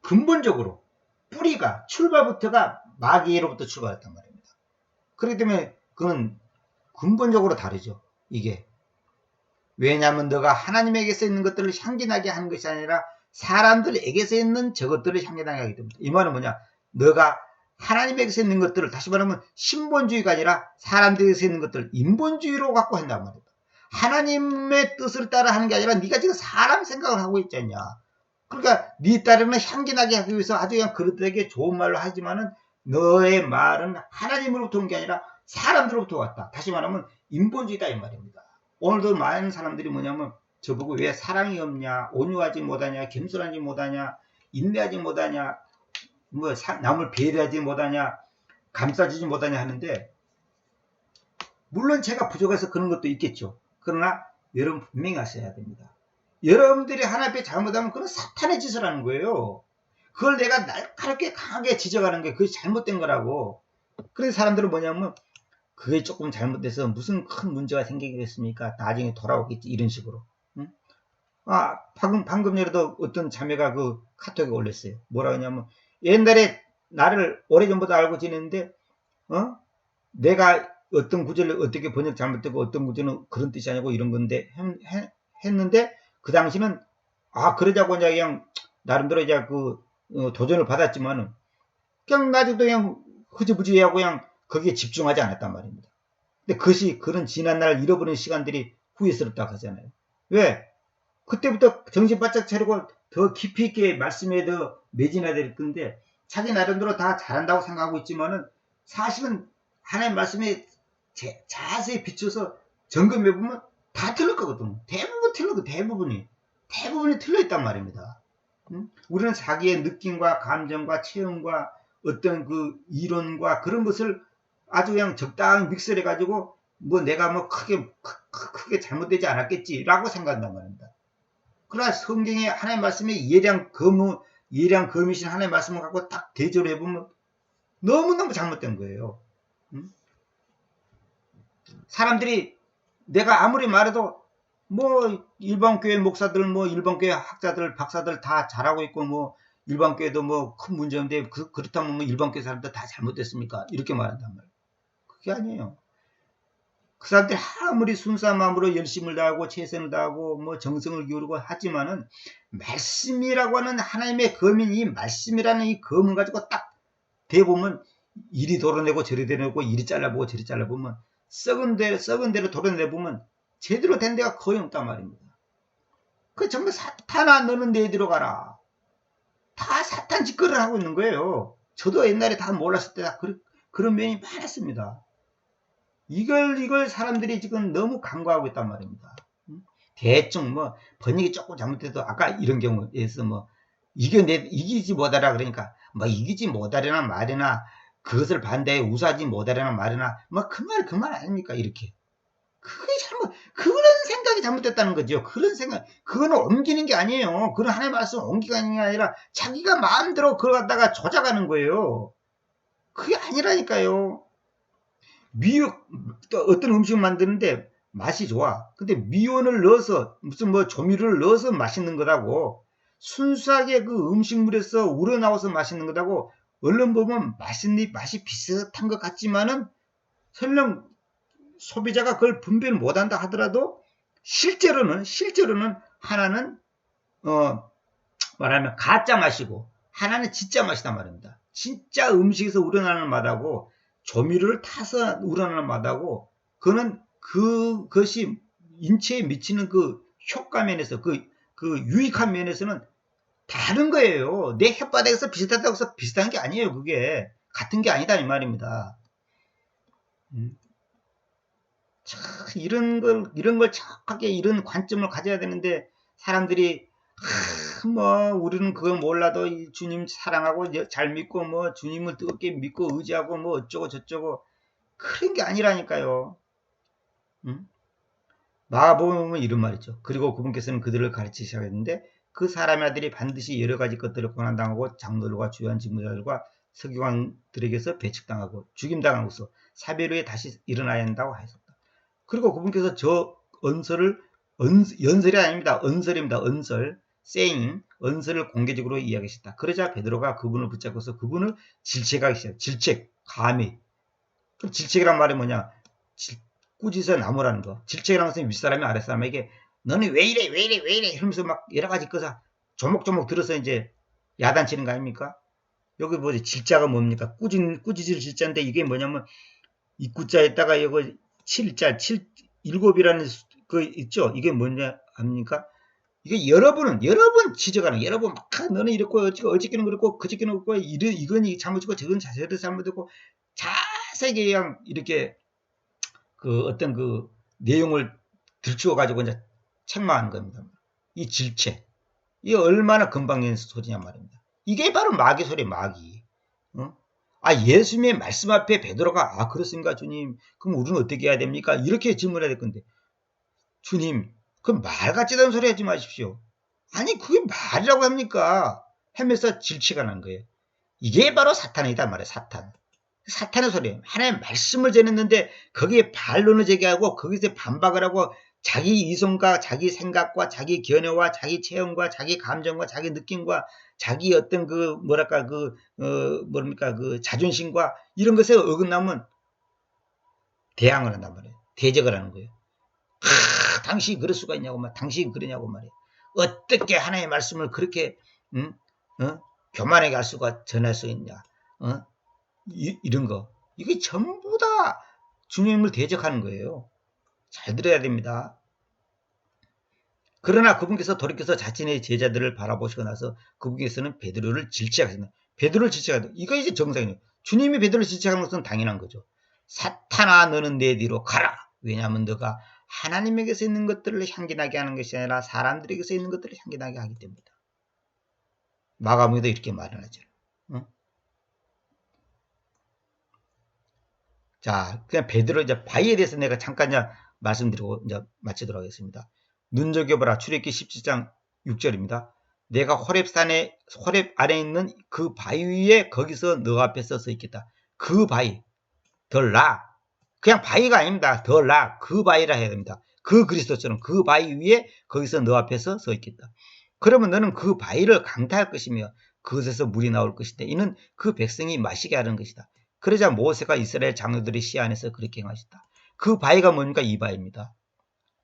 근본적으로 뿌리가 출발부터가 마귀로부터 출발했단 말입니다. 그렇기 때문에 그건 근본적으로 다르죠. 이게 왜냐하면 너가 하나님에게서 있는 것들을 향기나게 하는 것이 아니라 사람들에게서 있는 저것들을 향기나게 하기 때문에 이 말은 뭐냐? 너가 하나님에게서 있는 것들을 다시 말하면 신본주의가 아니라 사람들에게서 있는 것들을 인본주의로 갖고 한단 말이다. 하나님의 뜻을 따라 하는 게 아니라 네가 지금 사람 생각을 하고 있지 않냐. 그러니까 네 딸에는 향기나게 하기 위해서 아주 그냥 그릇되게 좋은 말로 하지만은 너의 말은 하나님으로부터 온 게 아니라 사람들로부터 왔다. 다시 말하면 인본주의다 이 말입니다. 오늘도 많은 사람들이 뭐냐면 저보고 왜 사랑이 없냐, 온유하지 못하냐, 겸손하지 못하냐, 인내하지 못하냐, 남을 배려하지 못하냐, 감싸주지 못하냐 하는데 물론 제가 부족해서 그런 것도 있겠죠. 그러나 여러분 분명히 아셔야 됩니다. 여러분들이 하나님 앞에 잘못하면 그건 사탄의 짓을 하는 거예요. 그걸 내가 날카롭게 강하게 지적하는 게 그게 잘못된 거라고. 그래서 사람들은 뭐냐면 그게 조금 잘못돼서 무슨 큰 문제가 생기겠습니까? 나중에 돌아오겠지 이런 식으로. 응? 방금 전에도 어떤 자매가 그 카톡에 올렸어요. 뭐라 하냐면, 옛날에 나를 오래전부터 알고 지냈는데, 내가 어떤 구절을 어떻게 번역 잘못되고 어떤 구절은 그런 뜻이 아니고 이런 건데, 했는데, 그 당시는, 그러자고 이제 그냥, 나름대로 이제 도전을 받았지만은, 그냥 나중에 그냥 흐지부지하고 그냥 거기에 집중하지 않았단 말입니다. 근데 그런 지난 날 잃어버린 시간들이 후회스럽다고 하잖아요. 왜? 그때부터 정신 바짝 차리고 더 깊이 있게 말씀에 더 매진해야 될 건데, 자기 나름대로 다 잘한다고 생각하고 있지만은, 사실은 하나님 말씀에 자세히 비춰서 점검해 보면 다 틀릴 거거든. 대부분 틀리고 대부분이 틀려 있단 말입니다. 우리는 자기의 느낌과 감정과 체험과 어떤 그 이론과 그런 것을 아주 그냥 적당히 믹스를 해가지고 내가 크게 잘못되지 않았겠지라고 생각한단 말입니다. 그러나 성경의 하나님 말씀에 예량 거미신 하나님 말씀을 갖고 딱 대조를 해보면 너무너무 잘못된 거예요. 사람들이 내가 아무리 말해도 일반 교회 목사들, 일반 교회 학자들, 박사들 다 잘하고 있고, 일반 교회도 큰 문제 없는데, 그렇다면 일반 교회 사람들 다 잘못됐습니까? 이렇게 말한단 말이에요. 그게 아니에요. 그 사람들이 아무리 순수한 마음으로 열심을 다하고, 최선을 다하고, 정성을 기울이고 하지만은, 말씀이라고 하는 하나님의 검인, 이 말씀이라는 이 검을 가지고 딱 대보면, 이리 도려내고 저리 도려내고, 이리 잘라보고 저리 잘라보면, 썩은 대로 도려내보면, 제대로 된 데가 거의 없단 말입니다. 그 정말 사탄아 너는 내 뒤로 가라. 다 사탄 짓거리를 하고 있는 거예요. 저도 옛날에 다 몰랐을 때 그런 면이 많았습니다. 이걸 사람들이 지금 너무 간과하고 있단 말입니다. 대충 번역이 조금 잘못돼도 아까 이런 경우에서 이기지 못하라 그러니까 이기지 못하려나 말이나 그것을 반대해 우사하지 못하려나 말이나 그 말 아닙니까 이렇게. 그런 생각이 잘못됐다는 거죠. 그런 생각, 그거는 옮기는 게 아니에요. 그건 하나님의 말씀 옮기는 게 아니라 자기가 마음대로 그걸 갖다가 조작하는 거예요. 그게 아니라니까요. 또 어떤 음식을 만드는데 맛이 좋아. 근데 미원을 넣어서 무슨 조미료를 넣어서 맛있는 거라고. 순수하게 그 음식물에서 우러나와서 맛있는 거라고. 얼른 보면 맛이 비슷한 것 같지만은 설령 소비자가 그걸 분별을 못한다 하더라도 실제로는 하나는 말하면 가짜 맛이고 하나는 진짜 맛이단 말입니다. 진짜 음식에서 우러나는 맛하고 조미료를 타서 우러나는 맛하고 그것이 인체에 미치는 그 효과 면에서 그 유익한 면에서는 다른 거예요. 내 혓바닥에서 비슷하다고 해서 비슷한 게 아니에요. 그게 같은 게 아니다 이 말입니다. 이런 걸 정확하게 이런 관점을 가져야 되는데 사람들이 우리는 그거 몰라도 주님 사랑하고 잘 믿고 주님을 뜨겁게 믿고 의지하고 어쩌고 저쩌고 그런 게 아니라니까요. 마가복음에 보면 이런 말이죠. 그리고 그분께서는 그들을 가르치셔야했는데 그 사람의 아들이 반드시 여러 가지 것들을 고난당하고 장로들과 주요한 직무자들과 서기관들에게서 배척당하고 죽임당하고서 사별 후에 다시 일어나야 한다고 하셨다. 그리고 그분께서 저 연설이 아닙니다. 언설입니다. 언설, saying, 언설을 공개적으로 이야기하셨다. 그러자 베드로가 그분을 붙잡고서 그분을 질책하기 시작했다. 질책, 감히. 그럼 질책이란 말이 뭐냐? 꾸짖어 나무라는 거. 질책이라는 것은 윗사람이 아랫사람에게 너는 왜 이래 이러면서 여러 가지 거사 조목조목 들어서 이제 야단치는 거 아닙니까? 여기 뭐지? 질자가 뭡니까? 꾸짖을 질자인데 이게 뭐냐면 이 구자에다가 이거 7이라는 거 있죠? 이게 뭐냐 합니까? 이게 여러 번 지적하는, 여러 번 너는 이렇고, 어저께는 그렇고, 그저께는 그렇고, 이건 잘못이고, 저건 잘못이고, 자세하게 그냥 이렇게 어떤 내용을 들추어가지고 이제 책망하는 겁니다. 이 질책. 이게 얼마나 건방진 소리냐 말입니다. 이게 바로 마귀 소리, 마귀. 예수님의 말씀 앞에 베드로가 그렇습니까 주님? 그럼 우리는 어떻게 해야 됩니까? 이렇게 질문해야 될 건데 주님 그 말 같지도 않은 소리 하지 마십시오. 아니 그게 말이라고 합니까? 하면서 질책하는 거예요. 이게 바로 사탄이다 말이에요. 사탄의 소리예요. 하나님의 말씀을 전했는데 거기에 반론을 제기하고 거기서 반박을 하고 자기 이성과 자기 생각과 자기 견해와 자기 체험과 자기 감정과 자기 느낌과 자기 어떤 그 뭐랄까 그 자존심과 이런 것에 어긋나면 대항을 한단 말이에요. 대적을 하는 거예요. 당신이 그럴 수가 있냐고 말, 당신이 그러냐고 말이에요. 어떻게 하나님의 말씀을 그렇게 교만하게 할 수가 전할 수 있냐? 이런 거 이게 전부 다 주님을 대적하는 거예요. 잘 들어야 됩니다. 그러나 그분께서 돌이켜서 자신의 제자들을 바라보시고 나서 그분께서는 베드로를 질책하신다. 베드로를 질책한다. 이거 이제 정상이에요. 주님이 베드로를 질책하는 것은 당연한 거죠. 사탄아 너는 내 뒤로 가라. 왜냐하면 너가 하나님에게서 있는 것들을 향기나게 하는 것이 아니라 사람들에게서 있는 것들을 향기나게 하기 때문이다. 마가복음에도 이렇게 말하죠. 자, 그냥 베드로 이제 바위에 대해서 내가 잠깐 말씀드리고 이제 마치도록 하겠습니다. 눈여겨보라. 출애굽기 17장 6절입니다. 내가 호렙 아래 있는 그 바위 위에 거기서 너 앞에서 서 있겠다. 그 바위. 덜 나. 그냥 바위가 아닙니다. 덜 나. 그 바위라 해야 됩니다. 그 그리스도처럼 그 바위 위에 거기서 너 앞에서 서 있겠다. 그러면 너는 그 바위를 강타할 것이며 그것에서 물이 나올 것인데 이는 그 백성이 마시게 하는 것이다. 그러자 모세가 이스라엘 장로들의 시 안에서 그렇게 행하셨다. 그 바위가 뭡니까? 이 바위입니다.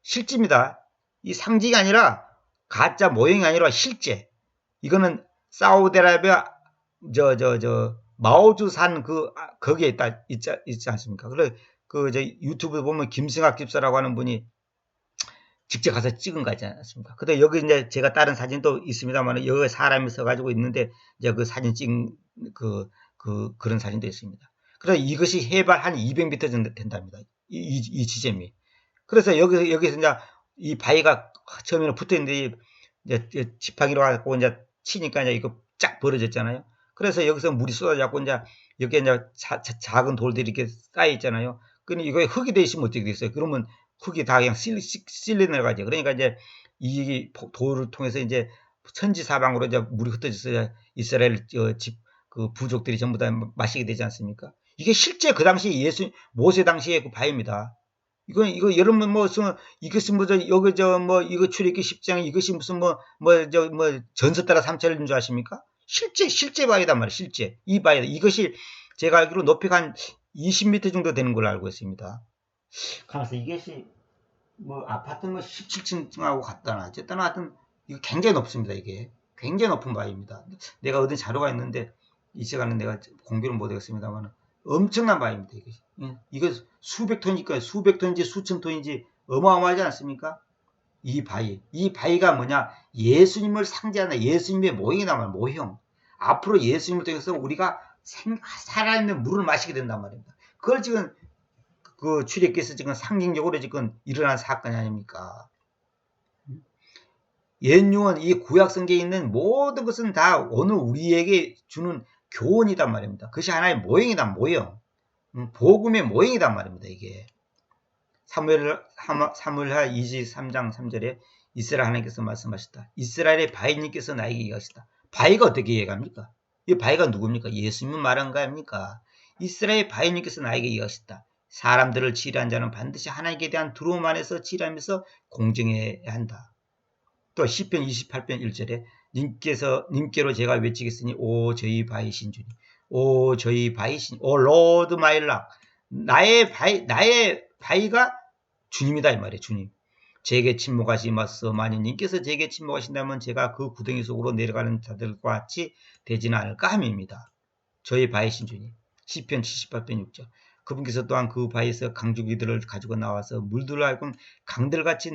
실제입니다. 이 상징이 아니라 가짜 모형이 아니라 실제. 이거는 사우디아라비아 마오주산 거기에 있지 않습니까? 그래 유튜브 보면 김승학 집사라고 하는 분이 직접 가서 찍은 거지 않습니까? 근데 여기 이제 제가 다른 사진도 있습니다만 여기 사람이 서가지고 있는데 이제 그 사진 찍은 그런 사진도 있습니다. 그래서 이것이 해발 한 200m 정도 된답니다. 이 지점이. 그래서 여기서 이제 이 바위가 처음에는 붙어 있는데 이제 지팡이로 갖고 이제 치니까 이제 이거 쫙 벌어졌잖아요. 그래서 여기서 물이 쏟아져갖고 이제 여기에 이제 작은 돌들이 이렇게 쌓여 있잖아요. 근데 이거에 흙이 돼 있으면 어떻게 되겠어요? 그러면 흙이 다 그냥 쓸려 내려가죠. 그러니까 이제 이 돌을 통해서 이제 천지사방으로 이제 물이 흩어져서 이스라엘 그 부족들이 전부 다 마시게 되지 않습니까? 이게 실제 그 당시 모세 당시의 그 바위입니다. 이거 여러분 이것이 이거 출애굽기 10장 이것이 무슨 전서 따라 삼천인 줄 아십니까? 실제 바위단 말이에요. 실제 이 바위다. 이것이 제가 알기로 높이가 한 20m 정도 되는 걸로 알고 있습니다. 그래서 이것이 아파트 17층하고 같다나 어쨌든 하여튼 이거 굉장히 높습니다. 이게 굉장히 높은 바위입니다. 내가 얻은 자료가 있는데 이 시간은 내가 공개를 못하겠습니다만 엄청난 바위입니다. 이거 수백 톤이니까 수백 톤인지 수천 톤인지 어마어마하지 않습니까? 이 바위가 뭐냐? 예수님을 상징하는 예수님의 모형이란 말이에요. 모형. 앞으로 예수님을 통해서 우리가 살아있는 물을 마시게 된단 말입니다. 그걸 지금 그 출애굽기에서 지금 상징적으로 지금 일어난 사건이 아닙니까? 옛유언 이 구약 성경에 있는 모든 것은 다 오늘 우리에게 주는 교훈이단 말입니다. 그것이 하나의 모형이다. 모형. 복음의 모형이단 말입니다. 이게 사무엘하 23장 3절에 이스라엘 하나님께서 말씀하셨다. 이스라엘의 바위님께서 나에게 이야기하셨다. 바위가 어떻게 이해갑니까? 이 바위가 누굽니까? 예수님은 말한 거 아닙니까? 이스라엘 바위님께서 나에게 이야기하셨다. 사람들을 치리한 자는 반드시 하나님께 대한 두려움 안에서 치리하면서 공정해야 한다. 또 시편 28편 1절에 님께로 제가 외치겠으니 오 저희 바위신 주님, 오 저희 바위신, 오 로드 마일락, 나의 바위가 주님이다 이 말이에요. 주님. 제게 침묵하시 마소. 만일 님께서 제게 침묵하신다면 제가 그 구덩이 속으로 내려가는 자들과 같이 되지는 않을까 함입니다. 저희 바위신 주님. 시편 78편 6절. 그분께서 또한 그 바위에서 강주기들을 가지고 나와서 물들을 앓고 강들같이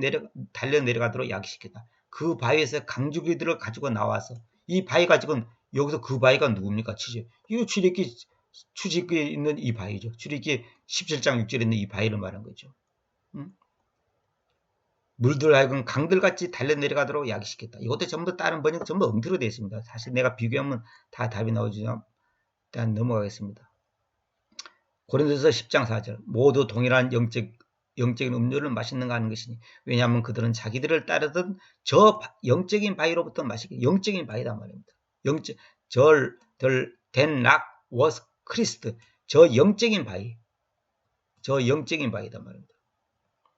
달려 내려가도록 약시켰다. 그 바위에서 강주기들을 가지고 나와서 이 바위가 지금 여기서 그 바위가 누굽니까? 이거 출애굽기에 있는 이 바위죠. 출애굽기 17장 6절에 있는 이 바위를 말한 거죠. 물들 하여금 강들같이 달려 내려가도록 약시켰다. 이것도 전부 다른 번역 전부 엉터리로 되어 있습니다. 사실 내가 비교하면 다 답이 나오지만 일단 넘어가겠습니다. 고린도서 10장 4절 모두 동일한 영적인 음료를 마시는가 하는 것이니 왜냐하면 그들은 자기들을 따르던 저 영적인 바위로부터 마시게 영적인 바위다 말입니다. 락 was 크리스트 저 영적인 바위다 말입니다.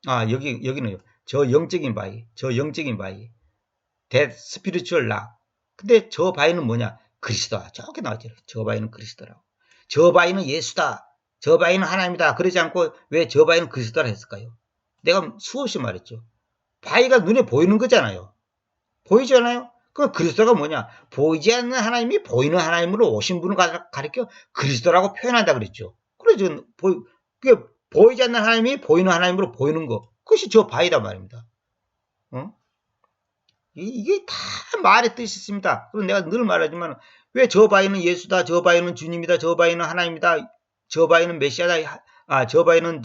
여기는요. 저 영적인 바위, 저 영적인 바위. that spiritual rock. 근데 저 바위는 뭐냐? 그리스도야. 저렇게 나왔죠. 저 바위는 그리스도라고. 저 바위는 예수다. 저 바위는 하나님이다. 그러지 않고 왜 저 바위는 그리스도라 했을까요? 내가 수없이 말했죠. 바위가 눈에 보이는 거잖아요. 보이지 않아요? 그 그리스도가 뭐냐? 보이지 않는 하나님이 보이는 하나님으로 오신 분을 가리켜 그리스도라고 표현한다 그랬죠. 그래서 보이지 않는 하나님이 보이는 하나님으로 보이는 거. 그것이 저 바위다 말입니다. 어? 이게 다 말의 뜻이 있습니다. 그리고 내가 늘 말하지만 왜 저 바위는 예수다, 저 바위는 주님이다, 저 바위는 하나님이다, 저 바위는 메시아다, 저 바위는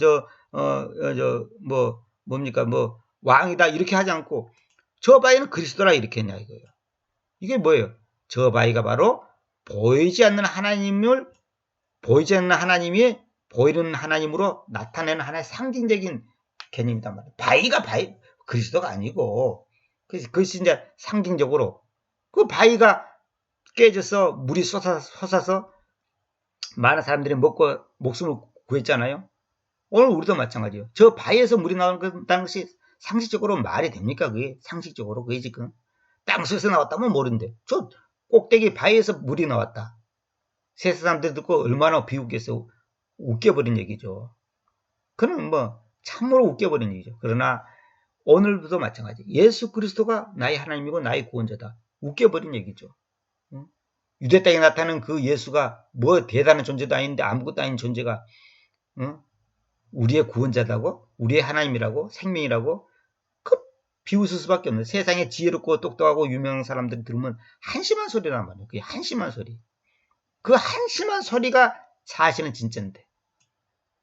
뭡니까, 왕이다, 이렇게 하지 않고 저 바위는 그리스도라 이렇게 했냐 이거예요. 이게 뭐예요? 저 바위가 바로 보이지 않는 하나님이 보이는 하나님으로 나타내는 하나의 상징적인 개념이단 말이에요. 바위가 그리스도가 아니고, 그것이 이제 상징적으로, 그 바위가 깨져서 물이 솟아서 많은 사람들이 먹고 목숨을 구했잖아요. 오늘 우리도 마찬가지예요. 저 바위에서 물이 나오는 것이 상식적으로 말이 됩니까? 그게 상식적으로 그게 지금 땅속에서 나왔다면 모르는데 저 꼭대기 바위에서 물이 나왔다. 세상 사람들 듣고 얼마나 비웃겠어. 웃겨버린 얘기죠. 그는 참으로 웃겨버린 얘기죠. 그러나 오늘도 마찬가지. 예수 그리스도가 나의 하나님이고 나의 구원자다. 웃겨버린 얘기죠. 유대 땅에 나타나는 그 예수가 대단한 존재도 아닌데 아무것도 아닌 존재가 우리의 구원자다고? 우리의 하나님이라고? 생명이라고? 비웃을 수밖에 없는, 세상에 지혜롭고 똑똑하고 유명한 사람들이 들으면 한심한 소리란 말이에요. 그게 한심한 소리. 그 한심한 소리가 사실은 진짜인데,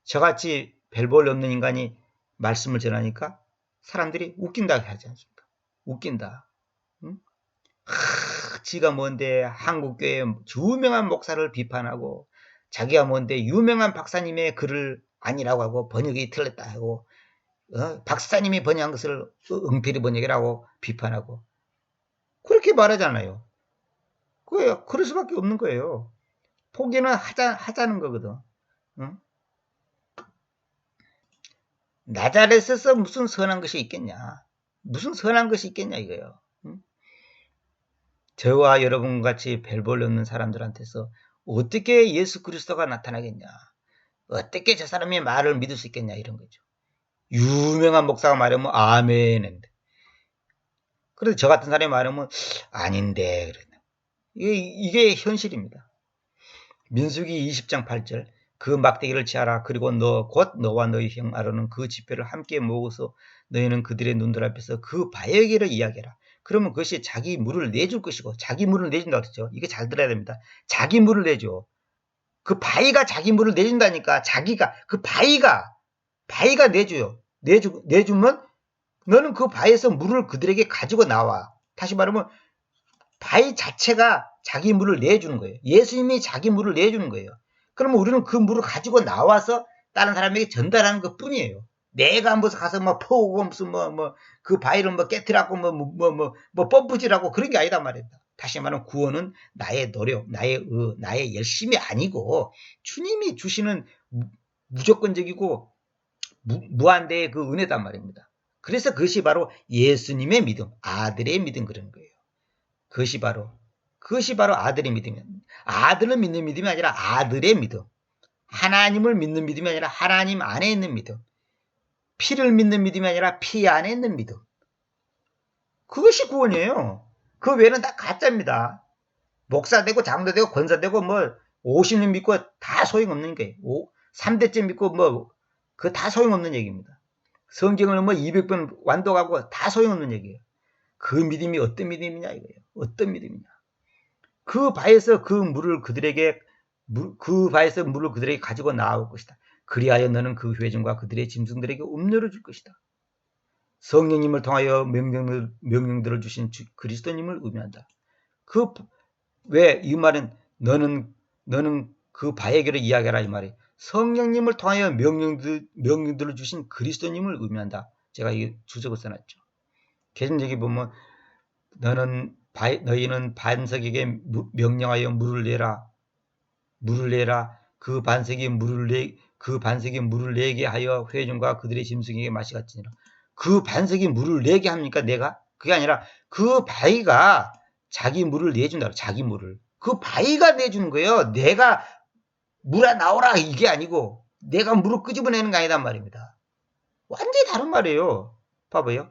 저같이 별 볼 없는 인간이 말씀을 전하니까 사람들이 웃긴다 하지 않습니까? 웃긴다. 응? 지가 뭔데 한국교회 유명한 목사를 비판하고, 자기가 뭔데 유명한 박사님의 글을 아니라고 하고 번역이 틀렸다 하고, 박사님이 번역한 것을 응필이 번역이라고 비판하고 그렇게 말하잖아요. 그럴 수밖에 없는 거예요. 포기는 하자는 거거든. 응? 나자렛에서 무슨 선한 것이 있겠냐? 무슨 선한 것이 있겠냐 이거예요. 응? 저와 여러분 같이 별 볼 없는 사람들한테서 어떻게 예수 그리스도가 나타나겠냐? 어떻게 저 사람의 말을 믿을 수 있겠냐 이런 거죠. 유명한 목사가 말하면 아멘 했는데, 그래서 저 같은 사람이 말하면 아닌데 그랬나. 이게 현실입니다. 민수기 20장 8절 그 막대기를 치하라. 그리고 곧 너와 너희 형 아론은 그 지폐를 함께 모으서 너희는 그들의 눈들 앞에서 그 바위에게를 이야기해라. 그러면 그것이 자기 물을 내줄 것이고, 자기 물을 내준다고 했죠. 이게 잘 들어야 됩니다. 자기 물을 내줘. 그 바위가 자기 물을 내준다니까. 그 바위가 내줘요. 내주면 너는 그 바위에서 물을 그들에게 가지고 나와. 다시 말하면 바위 자체가 자기 물을 내주는 거예요. 예수님이 자기 물을 내주는 거예요. 그러면 우리는 그 물을 가지고 나와서 다른 사람에게 전달하는 것 뿐이에요. 내가 무슨 가서 퍼오고 무슨 그 바위를 깨트리고 펌프질하고 그런 게 아니단 말입니다. 다시 말하면 구원은 나의 노력, 나의 열심이 아니고 주님이 주시는 무조건적이고 무한대의 그 은혜단 말입니다. 그래서 그것이 바로 예수님의 믿음, 아들의 믿음 그런 거예요. 그것이 바로 아들의 믿음이에요. 아들을 믿는 믿음이 아니라 아들의 믿음. 하나님을 믿는 믿음이 아니라 하나님 안에 있는 믿음. 피를 믿는 믿음이 아니라 피 안에 있는 믿음. 그것이 구원이에요. 그 외에는 다 가짜입니다. 목사 되고 장도 되고 권사 되고 50년 믿고 다 소용없는 거예요. 3대째 믿고 그거 다 소용없는 얘기입니다. 성경을 200번 완독하고 다 소용없는 얘기예요. 그 믿음이 어떤 믿음이냐 이거예요. 어떤 믿음이냐. 그 바에서 물을 그들에게 가지고 나올 것이다. 그리하여 너는 그 회중과 그들의 짐승들에게 음료를 줄 것이다. 성령님을 통하여 명령들을 주신 그리스도님을 의미한다. 왜 이 말은 너는 그 바에게로 이야기하라 이 말이 성령님을 통하여 명령들을 주신 그리스도님을 의미한다. 제가 이 주석을 써놨죠. 계시록에 보면 너희는 반석에게 명령하여 물을 내라. 그 반석이 물을 내게 하여 회중과 그들의 짐승에게 마시겠지니라. 그 반석이 물을 내게 합니까? 내가? 그게 아니라 그 바위가 자기 물을 내준다. 자기 물을. 그 바위가 내주는 거예요. 내가 물아 나오라 이게 아니고 내가 물을 끄집어내는 게 아니단 말입니다. 완전히 다른 말이에요. 봐봐요.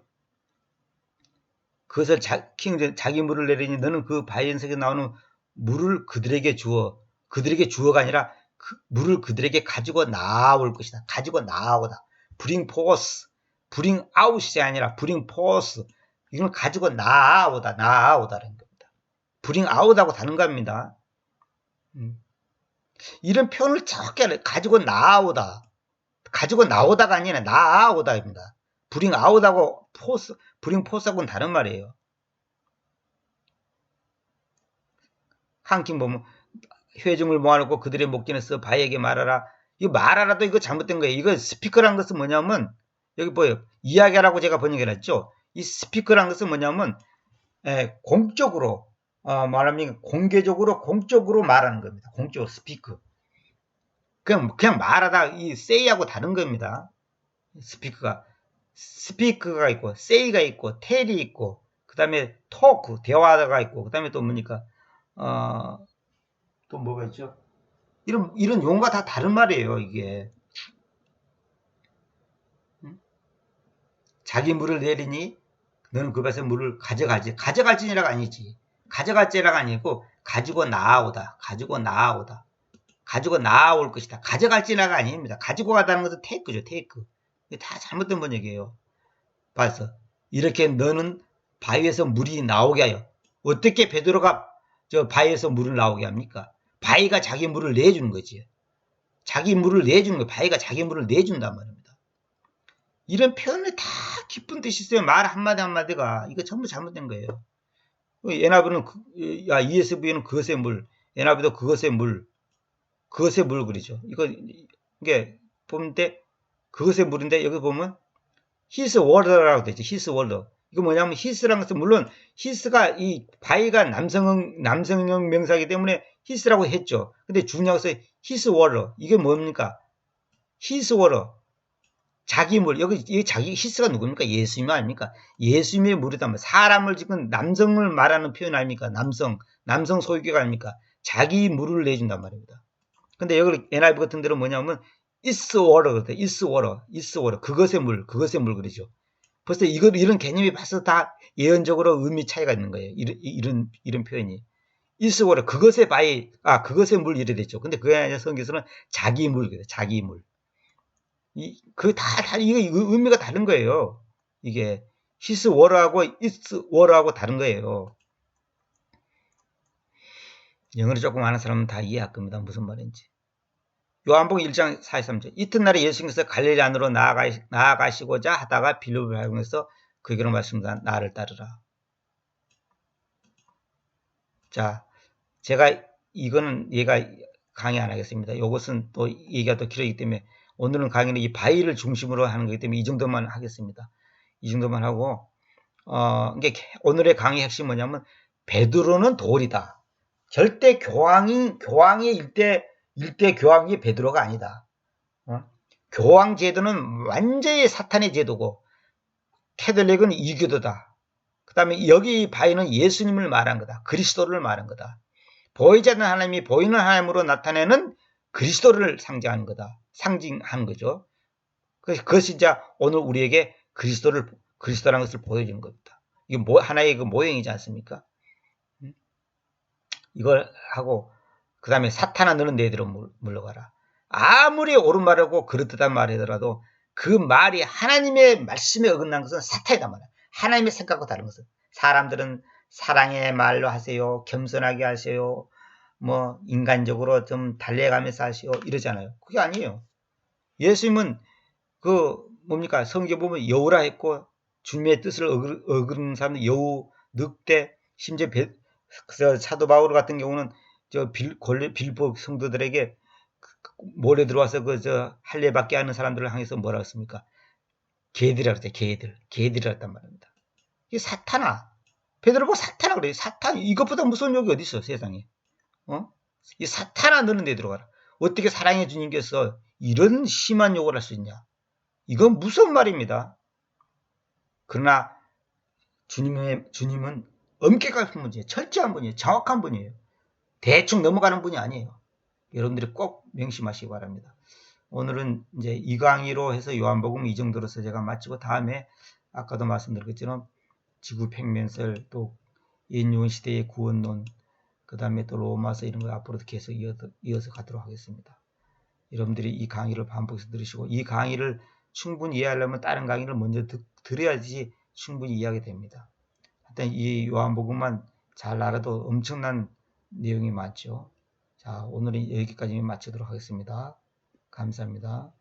그것을 자기 물을 내리니 너는 그 바위에서 나오는 물을 그들에게 주어가 아니라 그 물을 그들에게 가지고 나올 것이다. 가지고 나오다. bring forth, bring out이 아니라 bring forth. 이걸 가지고 나오다라는 겁니다. bring out하고 다른 겁니다. 이런 표현을 정확히 가지고 나오다. 가지고 나오다가 아니라 나오다입니다. bring out하고 forth, bring forth하고는 다른 말이에요. 한킹 보면 회중을 모아놓고 그들의 목전에서 바위에게 말하라. 이거 말하라도 이거 잘못된 거예요. 이거 스피커란 것은 뭐냐면 여기 보여요. 이야기하라고 제가 번역해놨죠. 이 스피커란 것은 뭐냐면 공적으로 말하면 공적으로 말하는 겁니다. 공적으로 스피커. 그냥 말하다 이 say하고 다른 겁니다. 스피커가 있고 say가 있고 tell이 있고 그 다음에 talk 대화가 있고 그 다음에 또 뭡니까 또 뭐가 있죠? 이런 용어가 다 다른 말이에요, 이게. 자기 물을 내리니 너는 그 밭에 물을 가져가지. 가져갈지니라가 아니지. 가져갈지라가 아니고 가지고 나오다. 가지고 나올 것이다. 가져갈지라가 아닙니다. 가지고 가다는 것은 테이크죠, 테이크. 이게 다 잘못된 번역이에요. 봐서 이렇게 너는 바위에서 물이 나오게 하여. 어떻게 베드로가 저 바위에서 물을 나오게 합니까? 바위가 자기 물을 내주는 거지. 자기 물을 내주는 거예요. 바위가 자기 물을 내준단 말입니다. 이런 표현에 다 깊은 뜻이 있어요. 말 한마디 한마디가. 이거 전부 잘못된 거예요. NIV는 ESV는 그것의 물, NIV도 그것의 물 그리죠. 이게 보면 그것의 물인데 여기 보면 his water라고 되죠. his water. 이거 뭐냐면 his라는 것은 물론 his가 이 바위가 남성형 명사이기 때문에 his라고 했죠. 근데 중요한 것은 his water. 이게 뭡니까? his water. 자기 물. 여기 자기 his가 누굽니까? 예수님 아닙니까? 예수님의 물이다. 사람을 지금 남성을 말하는 표현 아닙니까? 남성 소유격 아닙니까? 자기 물을 내준단 말입니다. 근데 여기 NIV 같은 데는 뭐냐면 is water 그래요. is water. 그것의 물 그러죠. 벌써 이런 개념이 벌써 다 예언적으로 의미 차이가 있는 거예요. 이런 표현이. is water. 그것의 바위, 그것의 물 이래 됐죠. 근데 그게 아니라 성경에서는 자기 물, 그래요. 자기 물. 이게 의미가 다른 거예요. 이게 his water하고 is water하고 다른 거예요. 영어를 조금 아는 사람은 다 이해할 겁니다. 무슨 말인지. 요한복음 1장 43절. 이튿날에 예수님께서 갈릴리 안으로 나아가시고자 하다가 빌립을 발견해서 그에게로 말씀합니다. 나를 따르라. 자, 제가 이거는 얘가 강의 안 하겠습니다. 이것은 또 얘기가 또 길어지기 때문에 오늘은 강의는 이 바위를 중심으로 하는 거기 때문에 이 정도만 하겠습니다. 이 정도만 하고 이게 오늘의 강의 핵심 뭐냐면 베드로는 돌이다. 절대 교황의 일대 교황이 베드로가 아니다. 교황 제도는 완전히 사탄의 제도고 캐톨릭은 이교도다. 그 다음에 여기 바위는 예수님을 말한 거다. 그리스도를 말한 거다. 보이지 않는 하나님이 보이는 하나님으로 나타내는 그리스도를 상징하는 거죠. 그것이 이제 오늘 우리에게 그리스도라는 것을 보여주는 겁니다. 이게 하나의 그 모형이지 않습니까? 이걸 하고 그 다음에 사탄아 너는 내대로 물러가라. 아무리 옳은 말하고 그렇다는 말이더라도 그 말이 하나님의 말씀에 어긋난 것은 사탄이다 말이야. 하나님의 생각과 다른 것은. 사람들은 사랑의 말로 하세요. 겸손하게 하세요. 뭐 인간적으로 좀 달래가면서 하세요. 이러잖아요. 그게 아니에요. 예수님은 뭡니까? 성경 보면 여우라 했고 주님의 뜻을 어그는 사람들 여우, 늑대, 심지어 사도 바울 같은 경우는 빌보 성도들에게 몰래 들어와서 할례받게 하는 사람들을 향해서 뭐라 했습니까? 개들이라고 했어요. 개들이라 했단 말입니다. 이게 사탄아. 베드로 보고 사탄아 그래요. 사탄 이것보다 무서운 욕이 어디 있어 세상에. 이 사탄아 너는 내 들어가라. 어떻게 사랑해 주님께서 이런 심한 욕을 할 수 있냐? 이건 무서운 말입니다. 그러나 주님은 엄격한 분이에요. 철저한 분이에요. 정확한 분이에요. 대충 넘어가는 분이 아니에요. 여러분들이 꼭 명심하시기 바랍니다. 오늘은 이제 이 강의로 해서 요한복음 이 정도로서 제가 마치고, 다음에 아까도 말씀드렸겠지만 지구 평면설, 또 인류 시대의 구원론, 그 다음에 또 로마서 이런 거 앞으로도 계속 이어서 가도록 하겠습니다. 여러분들이 이 강의를 반복해서 들으시고, 이 강의를 충분히 이해하려면 다른 강의를 먼저 들어야지 충분히 이해하게 됩니다. 하여튼 이 요한복음만 잘 알아도 엄청난 내용이 많죠. 자, 오늘은 여기까지 마치도록 하겠습니다. 감사합니다.